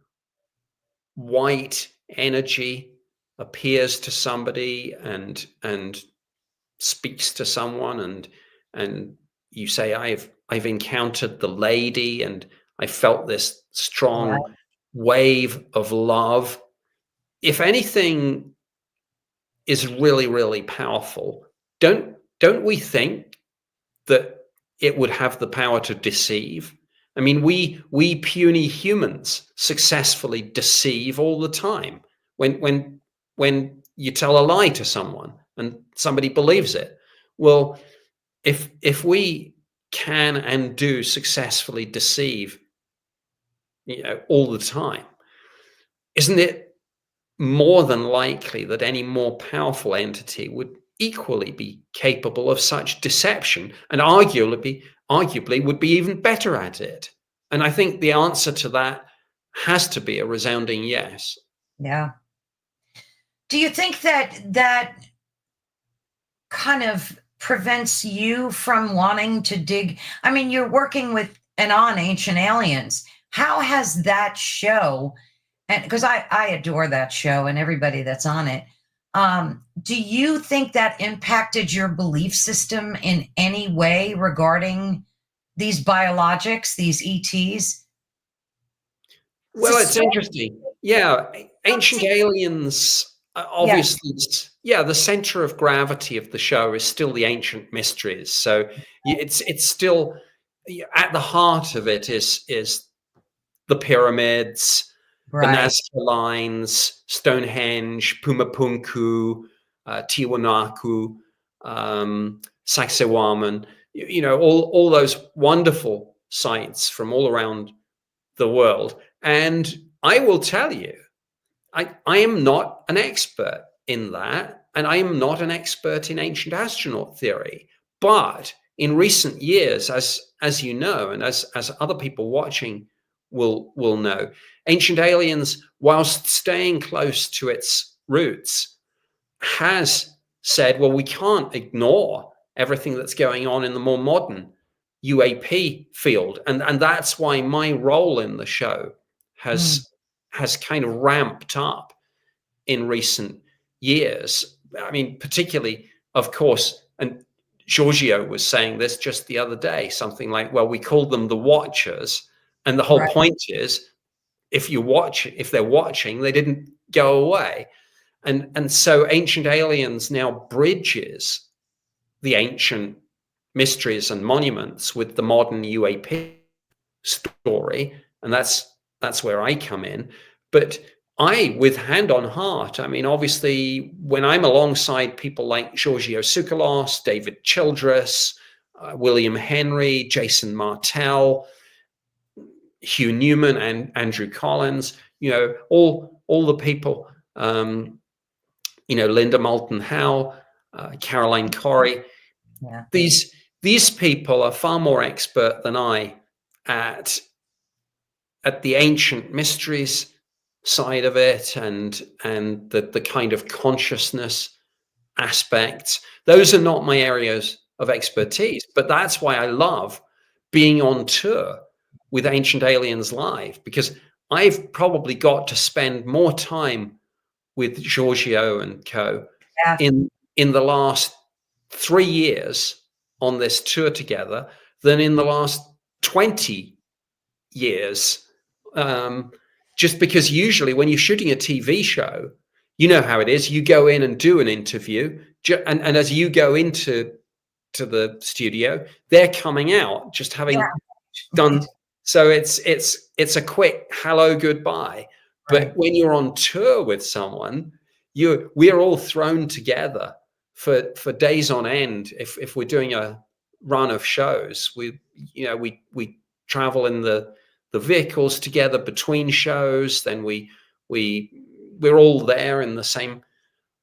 white energy appears to somebody and speaks to someone, and you say, I've encountered the lady and I felt this strong wave of love. If anything is really, really powerful, don't we think that it would have the power to deceive? I mean, we puny humans successfully deceive all the time. When you tell a lie to someone and somebody believes it, well, if we can and do successfully deceive, all the time, isn't it more than likely that any more powerful entity would equally be capable of such deception, and arguably would be even better at it? And I think the answer to that has to be a resounding yes. Yeah. Do you think that kind of prevents you from wanting to dig? I mean, you're working with and on Ancient Aliens. How has that show And because I adore that show and everybody that's on it. Do you think that impacted your belief system in any way regarding these biologics, these ETs? Well, it's So, interesting. Yeah, Ancient Aliens, yeah, obviously, yeah, the center of gravity of the show is still the ancient mysteries. So it's still at the heart of it is the pyramids, the right. Nazca lines, Stonehenge, Pumapunku, Tiwanaku, Sacsayhuaman. All those wonderful sites from all around the world. And I will tell you, I am not an expert in that, and I am not an expert in ancient astronaut theory. But in recent years, as you know, and as other people watching will know, Ancient Aliens, whilst staying close to its roots, has said, well, we can't ignore everything that's going on in the more modern UAP field, and that's why my role in the show Mm, has kind of ramped up in recent years. I mean, particularly, of course, and Giorgio was saying this just the other day, something like, well, we called them the Watchers, and the whole right. point is if they're watching, they didn't go away. And so Ancient Aliens now bridges the ancient mysteries and monuments with the modern UAP story, and that's where I come in. But I, with hand on heart, I mean, obviously, when I'm alongside people like Giorgio Tsoukalos, David Childress, William Henry, Jason Martell, Hugh Newman, and Andrew Collins, all the people, Linda Moulton Howe, Caroline Corrie. Yeah. These people are far more expert than I at the ancient mysteries side of it, and the kind of consciousness aspects. Those are not my areas of expertise, but that's why I love being on tour with Ancient Aliens Live, because I've probably got to spend more time with Giorgio and co Yeah. in the last 3 years on this tour together than in the last 20 years. Just because usually when you're shooting a TV show, you know how it is. You go in and do an interview, and as you go into the studio, they're coming out just Yeah. having Right. done. So it's a quick hello goodbye. But Right. when you're on tour with someone, we're all thrown together for days on end. If we're doing a run of shows, we travel in the vehicles together between shows. Then we're all there in the same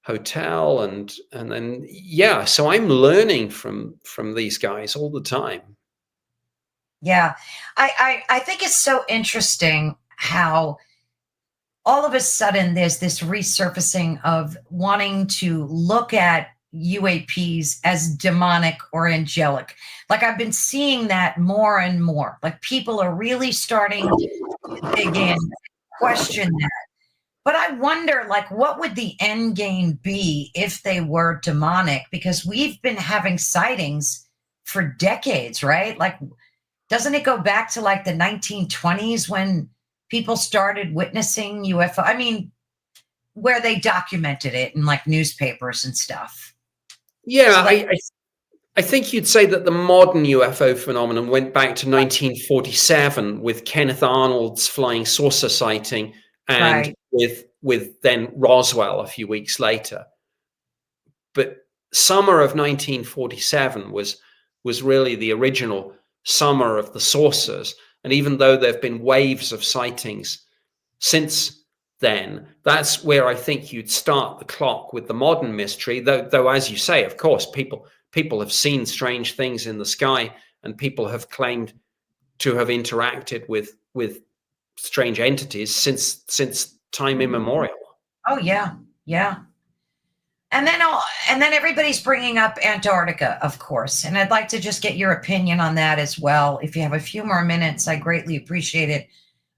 hotel, and then yeah. So I'm learning from these guys all the time. Yeah. I think it's so interesting how all of a sudden there's this resurfacing of wanting to look at UAPs as demonic or angelic. Like I've been seeing that more and more. Like people are really starting to dig in, question that. But I wonder, like, what would the end game be if they were demonic? Because we've been having sightings for decades, right? Like, doesn't it go back to like the 1920s when people started witnessing UFO? I mean, where they documented it in like newspapers and stuff. Yeah, So like, I think you'd say that the modern UFO phenomenon went back to 1947 with Kenneth Arnold's flying saucer sighting, and right. with then Roswell a few weeks later. But summer of 1947 was really the original summer of the saucers. And even though there have been waves of sightings since then, that's where I think you'd start the clock with the modern mystery. Though as you say, of course, people have seen strange things in the sky, and people have claimed to have interacted with strange entities since time immemorial. Oh yeah, yeah. And then everybody's bringing up Antarctica, of course. And I'd like to just get your opinion on that as well. If you have a few more minutes, I greatly appreciate it.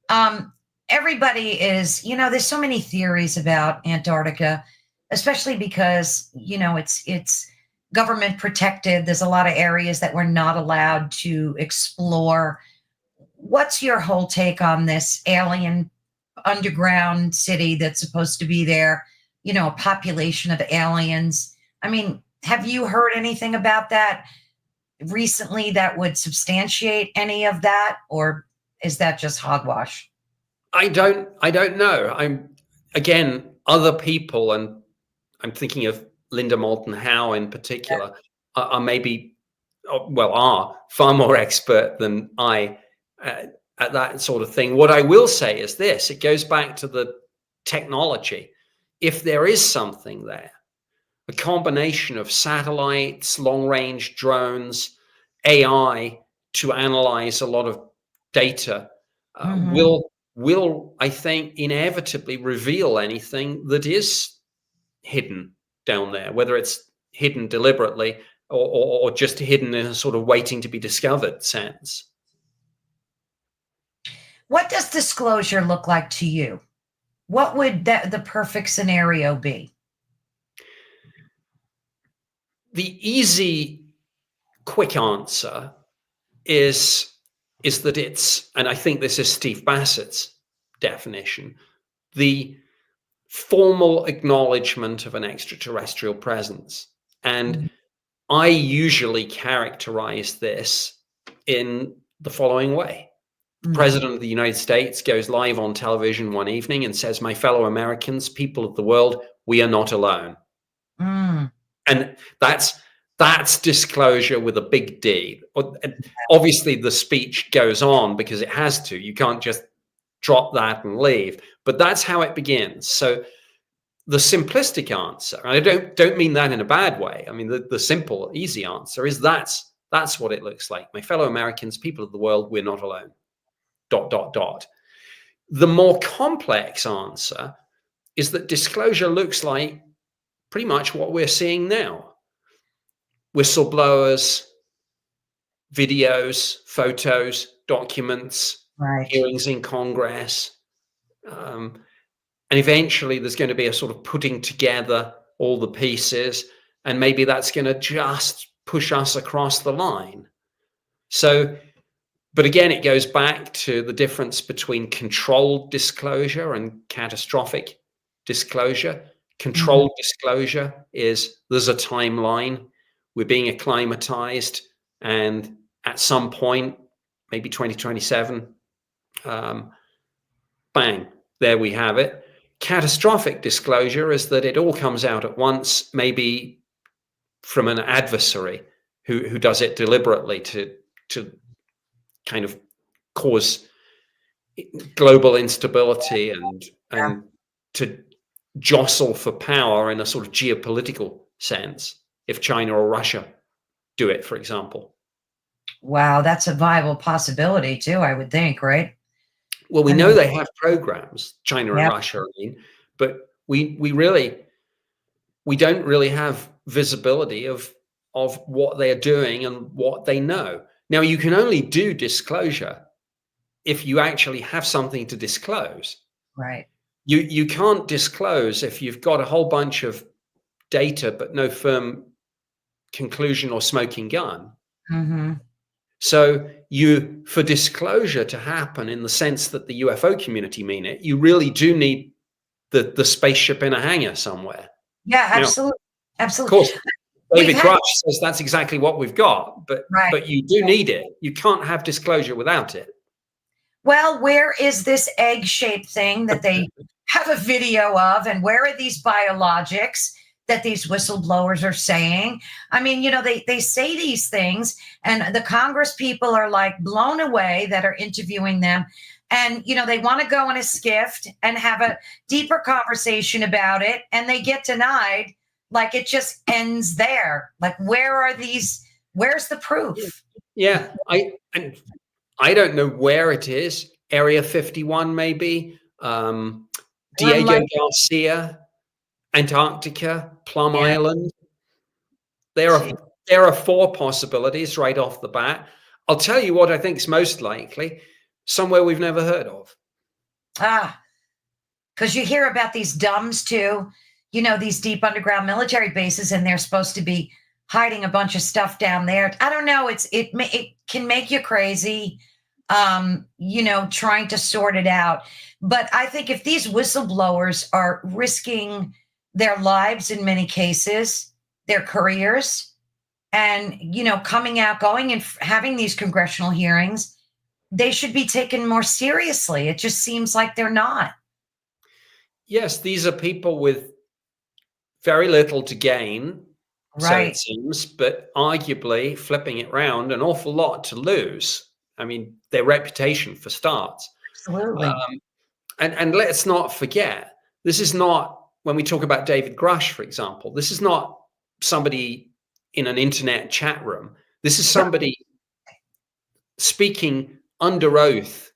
Um, everybody is, there's so many theories about Antarctica, especially because, it's government protected. There's a lot of areas that we're not allowed to explore. What's your whole take on this alien underground city that's supposed to be there, a population of aliens? I mean, have you heard anything about that recently that would substantiate any of that, or is that just hogwash? I don't know. Again, other people, and I'm thinking of Linda Moulton Howe in particular, are maybe, well, are far more expert than I at that sort of thing. What I will say is this: it goes back to the technology. If there is something there, a combination of satellites, long-range drones, AI to analyze a lot of data, Mhm. will, I think, inevitably reveal anything that is hidden down there, whether it's hidden deliberately or just hidden in a sort of waiting to be discovered sense. What does disclosure look like to you? What would the perfect scenario be? The easy, quick answer is that it's, and I think this is Steve Bassett's definition, the formal acknowledgement of an extraterrestrial presence. And Mhm. I usually characterize this in the following way. The Mm. President of the United States goes live on television one evening and says, "My fellow Americans, people of the world, we are not alone." Mm. And that's disclosure with a big D. Obviously, the speech goes on because it has to. You can't just drop that and leave. But that's how it begins. So the simplistic answer, and I don't mean that in a bad way. I mean the simple, easy answer is that's what it looks like. My fellow Americans, people of the world, we're not alone. ... The more complex answer is that disclosure looks like pretty much what we're seeing now. Whistleblowers, videos, photos, documents, Right. hearings in Congress. And eventually there's going to be a sort of putting together all the pieces, and maybe that's going to just push us across the line. So, but again, it goes back to the difference between controlled disclosure and catastrophic disclosure. Mhm. Controlled disclosure is there's a timeline, we're being acclimatized, and at some point, maybe 2027, bang, there we have it. Catastrophic disclosure is that it all comes out at once, maybe from an adversary who does it deliberately to kind of cause global instability Yeah. and to jostle for power in a sort of geopolitical sense, if China or Russia do it, for example. Wow, that's a viable possibility too, I would think, right? Well, we I know mean, they have programs, China and yeah, Russia, I mean, but we don't really have visibility of what they're doing and what they know. Now, you can only do disclosure if you actually have something to disclose. right. You can't disclose if you've got a whole bunch of data but no firm conclusion or smoking gun. Mhm. So you, for disclosure to happen in the sense that the UFO community mean it, you really do need the spaceship in a hangar somewhere. Yeah, Now, of absolutely, absolutely. course, We've David had Grush says that's exactly what we've got, right. but you do need it. You can't have disclosure without it. Well, where is this egg-shaped thing that they have a video of, and where are these biologics that these whistleblowers are saying? I mean, they say these things, and the Congress people are like blown away that are interviewing them. And they want to go on a skift and have a deeper conversation about it, and they get denied. Like it just ends there. Like, where are these? Where's the proof? Yeah, I don't know where it is. Area 51, maybe. Diego Unlike, Garcia, Antarctica, Plum yeah. Island. There are four possibilities right off the bat. I'll tell you what I think is most likely: somewhere we've never heard of. Because you hear about these dumbs too, these deep underground military bases, and they're supposed to be hiding a bunch of stuff down there. I don't know. It can make you crazy, trying to sort it out. But I think if these whistleblowers are risking their lives in many cases, their careers, and coming out, going and having these congressional hearings, they should be taken more seriously. It just seems like they're not. Yes, these are people with very little to gain, so it seems, but arguably, flipping it round, an awful lot to lose. I mean, their reputation for starts. Absolutely. And let's not forget, this is not, when we talk about David Grush, for example, this is not somebody in an internet chat room. This is somebody speaking under oath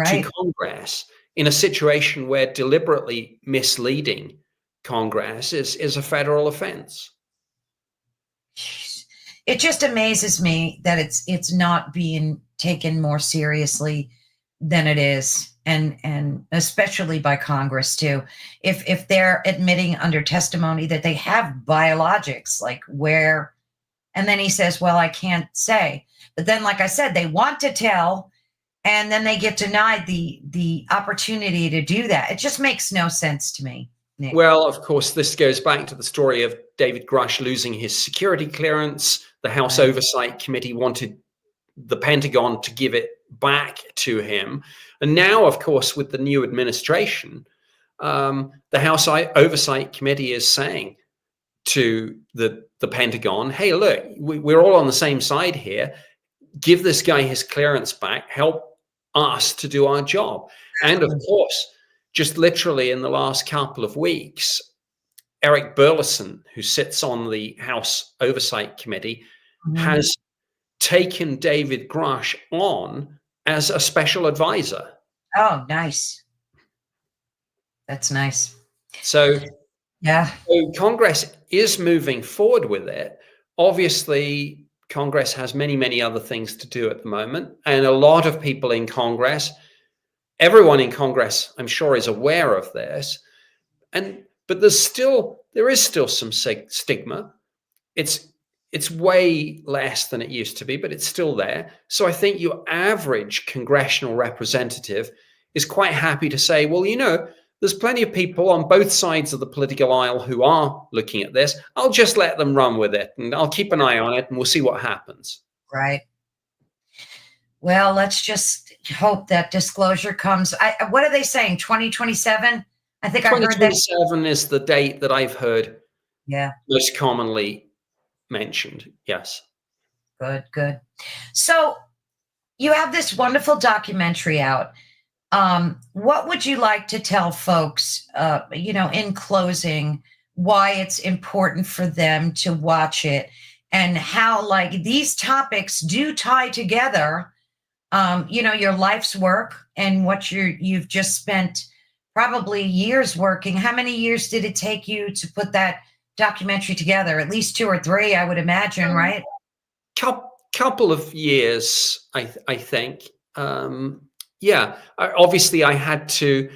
to Congress in a situation where deliberately misleading Congress is a federal offense. It just amazes me that it's not being taken more seriously than it is, and especially by Congress too. If they're admitting under testimony that they have biologics, like where, and then he says, well, I can't say. But then, like I said, they want to tell, and then they get denied the opportunity to do that. It just makes no sense to me, Nick. Well, of course, this goes back to the story of David Grush losing his security clearance. The House Oversight Committee wanted the Pentagon to give it back to him. And now, of course, with the new administration, the House Oversight Committee is saying to the Pentagon, hey, look, we're all on the same side here. Give this guy his clearance back. Help us to do our job. And of course, just literally in the last couple of weeks, Eric Burleson, who sits on the House Oversight Committee, has taken David Grush on as a special advisor. Oh, nice. That's nice. So, yeah. So Congress is moving forward with it. Obviously, Congress has many, many other things to do at the moment. And a lot of people in Congress, everyone in Congress, I'm sure, is aware of this. But there is still some stigma. It's way less than it used to be, but it's still there. So I think your average congressional representative is quite happy to say, well, there's plenty of people on both sides of the political aisle who are looking at this. I'll just let them run with it, and I'll keep an eye on it, and we'll see what happens. Right. Well, let's just hope that disclosure comes. What are they saying? 2027? I think I heard that. 2027 is the date that I've heard. Yeah. Most commonly mentioned. Yes. Good. So you have this wonderful documentary out. What would you like to tell folks, in closing, why it's important for them to watch it, and how, like, these topics do tie together, your life's work and what you've just spent probably years working. How many years did it take you to put that documentary together? At least 2 or 3, I would imagine, right? Couple of years, I think. Yeah, obviously I had to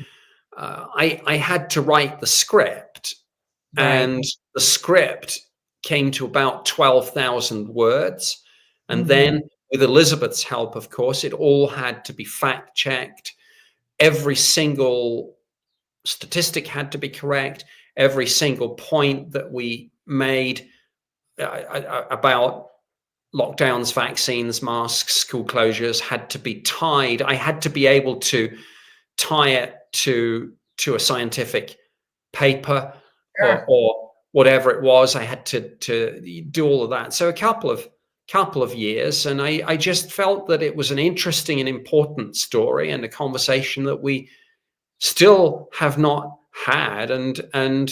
write the script, and the script came to about 12,000 words. And then with Elizabeth's help, of course, it all had to be fact checked. Every single statistic had to be correct. Every single point that we made about lockdowns, vaccines, masks, school closures had to be tied. I had to be able to tie it to a scientific paper or whatever it was. I had to do all of that. So a couple of years, and I just felt that it was an interesting and important story, and a conversation that we still have not had. And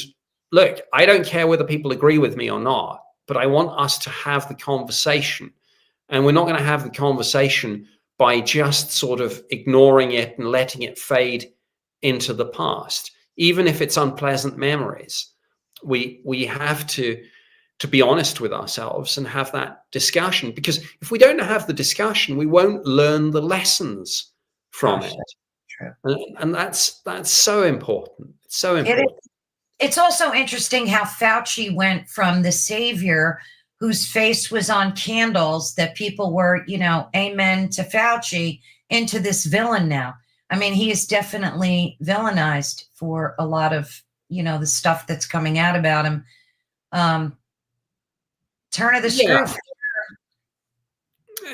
look, I don't care whether people agree with me or not, but I want us to have the conversation. And we're not going to have the conversation by just sort of ignoring it and letting it fade into the past, even if it's unpleasant memories. We have to be honest with ourselves and have that discussion, because if we don't have the discussion, we won't learn the lessons from it. true. And that's so important. It's so important. It's also interesting how Fauci went from the savior whose face was on candles that people were, amen to Fauci, into this villain now. I mean, he is definitely villainized for a lot of, the stuff that's coming out about him. Turn of the screw.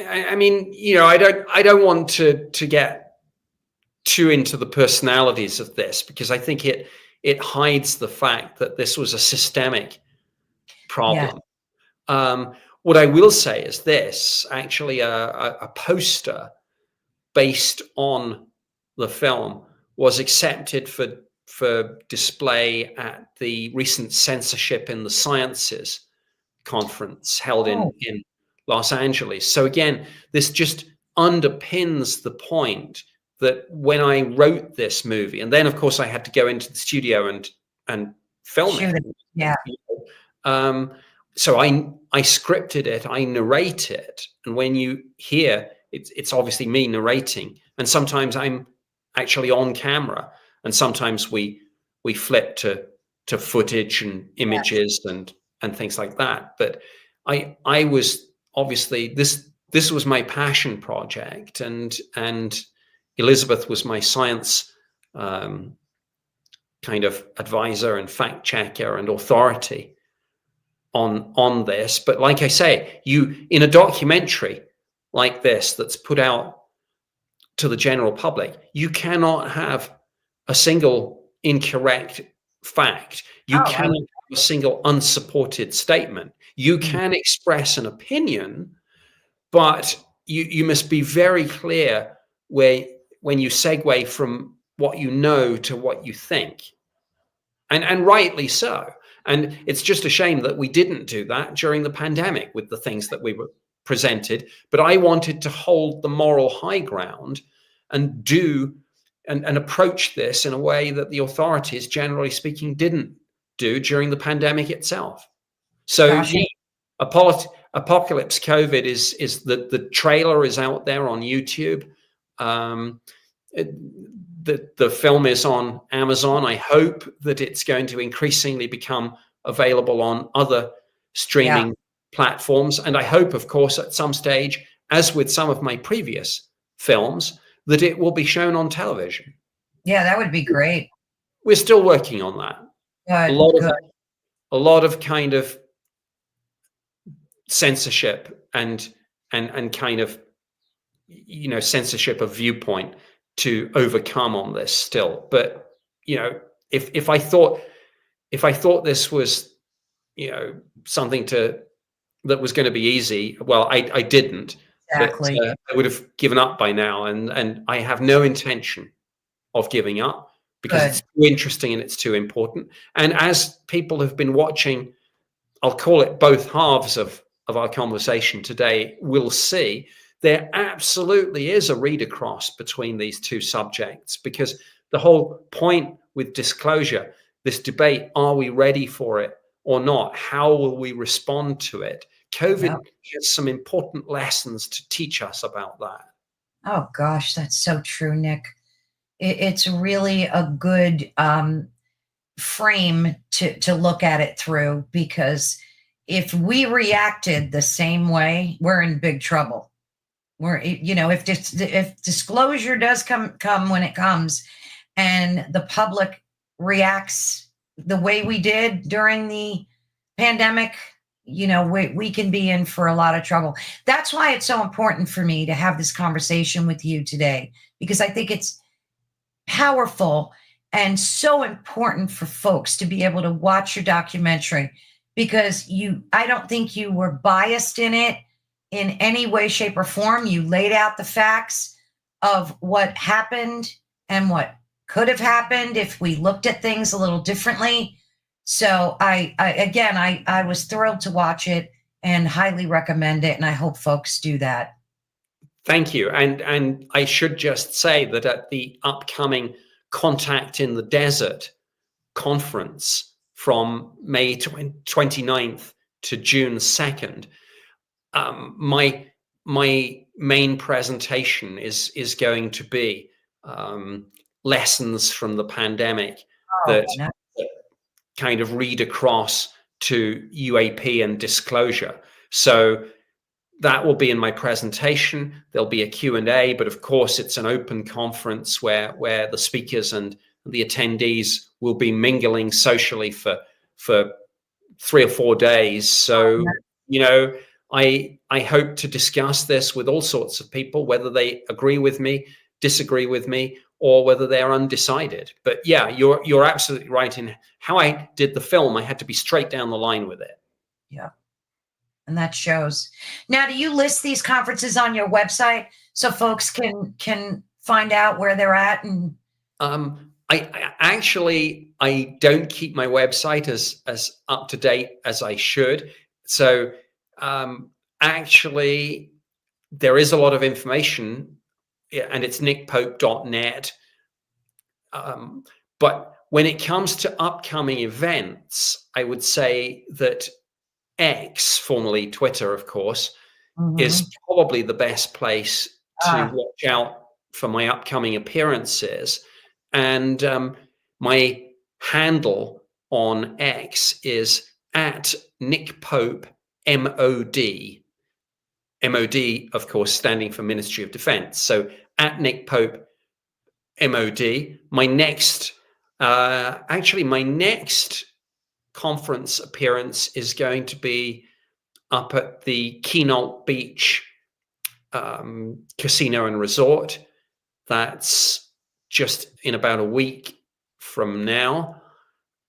I mean, I don't want to get too into the personalities of this, because I think it hides the fact that this was a systemic problem. Yeah. What I will say is this: actually, a poster based on the film was accepted for display at the recent Censorship in the Sciences conference held in Los Angeles. So again, this just underpins the point that when I wrote this movie, and then of course I had to go into the studio and film it. Yeah. So I scripted it, I narrate it, and when you hear it's obviously me narrating, and sometimes I'm actually on camera, and sometimes we flip to footage and images and things like that. But I was obviously this was my passion project, and Elizabeth was my science kind of advisor and fact checker and authority on this. But like I say, you in a documentary like this that's put out to the general public, you cannot have a single incorrect fact. You cannot have a single unsupported statement. You can express an opinion, but you must be very clear when you segue from what you know to what you think, and rightly so. And it's just a shame that we didn't do that during the pandemic with the things that we were presented. But I wanted to hold the moral high ground and and approach this in a way that the authorities, generally speaking, didn't do during the pandemic itself. So Apocalypse COVID is the trailer is out there on YouTube. The film is on Amazon. I hope that it's going to increasingly become available on other streaming platforms. And I hope, of course, at some stage, as with some of my previous films, that it will be shown on television. Yeah, that would be great. We're still working on that. A lot of kind of censorship and kind of, censorship of viewpoint to overcome on this still. But if I thought this was something that was going to be easy, well, I didn't. Exactly. But I would have given up by now, and I have no intention of giving up, because it's too interesting and it's too important. And as people have been watching, I'll call it both halves of our conversation today, will see there absolutely is a read across between these two subjects, because the whole point with disclosure, this debate, are we ready for it or not? How will we respond to it? COVID has some important lessons to teach us about that. Oh gosh, that's so true, Nick. It's really a good frame to look at it through, because if we reacted the same way, we're in big trouble. We're, if disclosure does come when it comes, and the public reacts the way we did during the pandemic, we can be in for a lot of trouble. That's why it's so important for me to have this conversation with you today, because I think it's powerful and so important for folks to be able to watch your documentary, because I don't think you were biased in it in any way, shape, or form. You laid out the facts of what happened and what could have happened if we looked at things a little differently. So I was thrilled to watch it and highly recommend it. And I hope folks do that. Thank you. And I should just say that at the upcoming Contact in the Desert conference from May 29th to June 2nd, my main presentation is going to be lessons from the pandemic Oh, that no. kind of read across to UAP and disclosure. So that will be in my presentation. There'll be a Q&A, but of course it's an open conference where the speakers and the attendees will be mingling socially for 3 or 4 days. So, I hope to discuss this with all sorts of people, whether they agree with me, disagree with me, or whether they're undecided. But yeah, you're absolutely right in how I did the film. I had to be straight down the line with it. Yeah. And that shows. Now, do you list these conferences on your website so folks can find out where they're at? And I don't keep my website as up to date as I should. So actually, there is a lot of information, and it's nickpope.net. But when it comes to upcoming events, I would say that X, formerly Twitter, of course, is probably the best place to watch out for my upcoming appearances. And my handle on X is at Nick Pope MOD. MOD, of course, standing for Ministry of Defense. So at Nick Pope MOD. My next conference appearance is going to be up at the Keynote Beach Casino and Resort. That's just in about a week from now.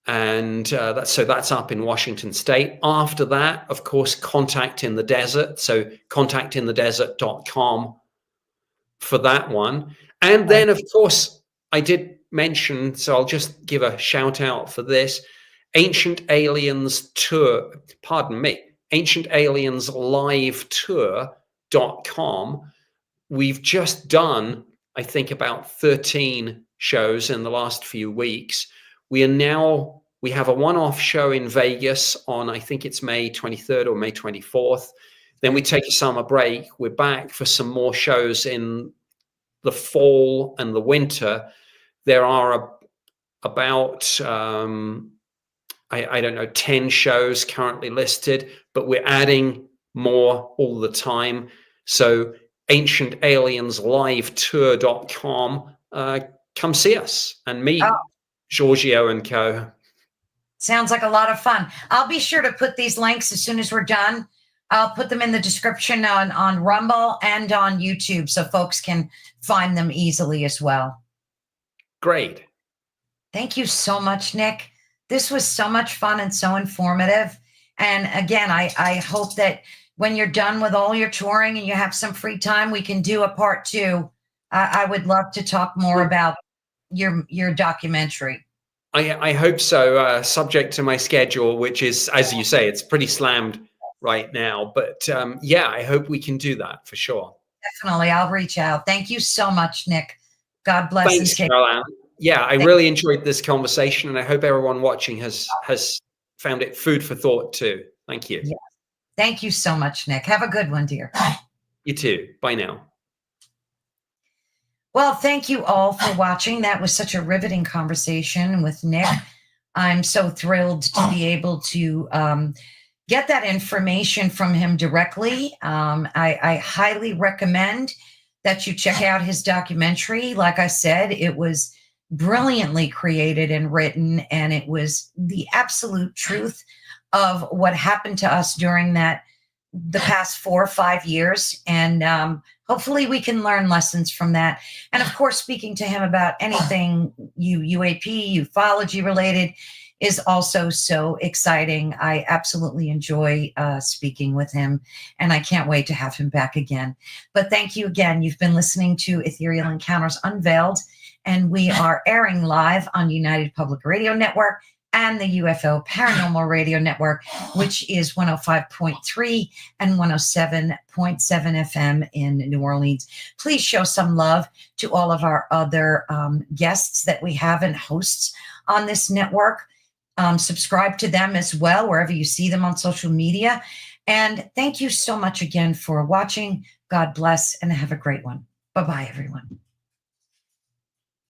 And that's up in Washington State. After that, of course, Contact in the Desert. So contactinthedesert.com for that one. And then, of course, I did mention, so I'll just give a shout out for this, Ancient Aliens Tour.com. We've just done, I think, about 13 shows in the last few weeks. We have a one-off show in Vegas on, I think it's May 23rd or May 24th. Then we take a summer break. We're back for some more shows in the fall and the winter. There are about, I don't know, 10 shows currently listed, but we're adding more all the time. So ancientalienslive.tour.com. Come see us and meet Giorgio and co. Sounds like a lot of fun. I'll be sure to put these links as soon as we're done. I'll put them in the description on Rumble and on YouTube so folks can find them easily as well. Great. Thank you so much, Nick. This was so much fun and so informative. And again, I hope that when you're done with all your touring and you have some free time, we can do a part 2. I would love to talk more about your documentary. I hope so, subject to my schedule, which is, as you say, it's pretty slammed right now. But yeah, I hope we can do that for sure. Definitely. I'll reach out. Thank you so much, Nick. God bless. Thanks, Caroline. Yeah, I really enjoyed this conversation, and I hope everyone watching has found it food for thought too. Thank you. Yeah. Thank you so much, Nick. Have a good one, dear. You too. Bye now. Well, thank you all for watching. That was such a riveting conversation with Nick. I'm so thrilled to be able to get that information from him directly. I highly recommend that you check out his documentary. Like I said, it was brilliantly created and written, and it was the absolute truth of what happened to us during the past 4 or 5 years. And hopefully we can learn lessons from that. And of course, speaking to him about anything UAP, ufology related is also so exciting. I absolutely enjoy speaking with him, and I can't wait to have him back again. But thank you again. You've been listening to Ethereal Encounters Unveiled, and we are airing live on United Public Radio Network and the UFO Paranormal Radio Network, which is 105.3 and 107.7 FM in New Orleans. Please show some love to all of our other guests that we have and hosts on this network. Subscribe to them as well, wherever you see them on social media. And thank you so much again for watching. God bless and have a great one. Bye-bye, everyone.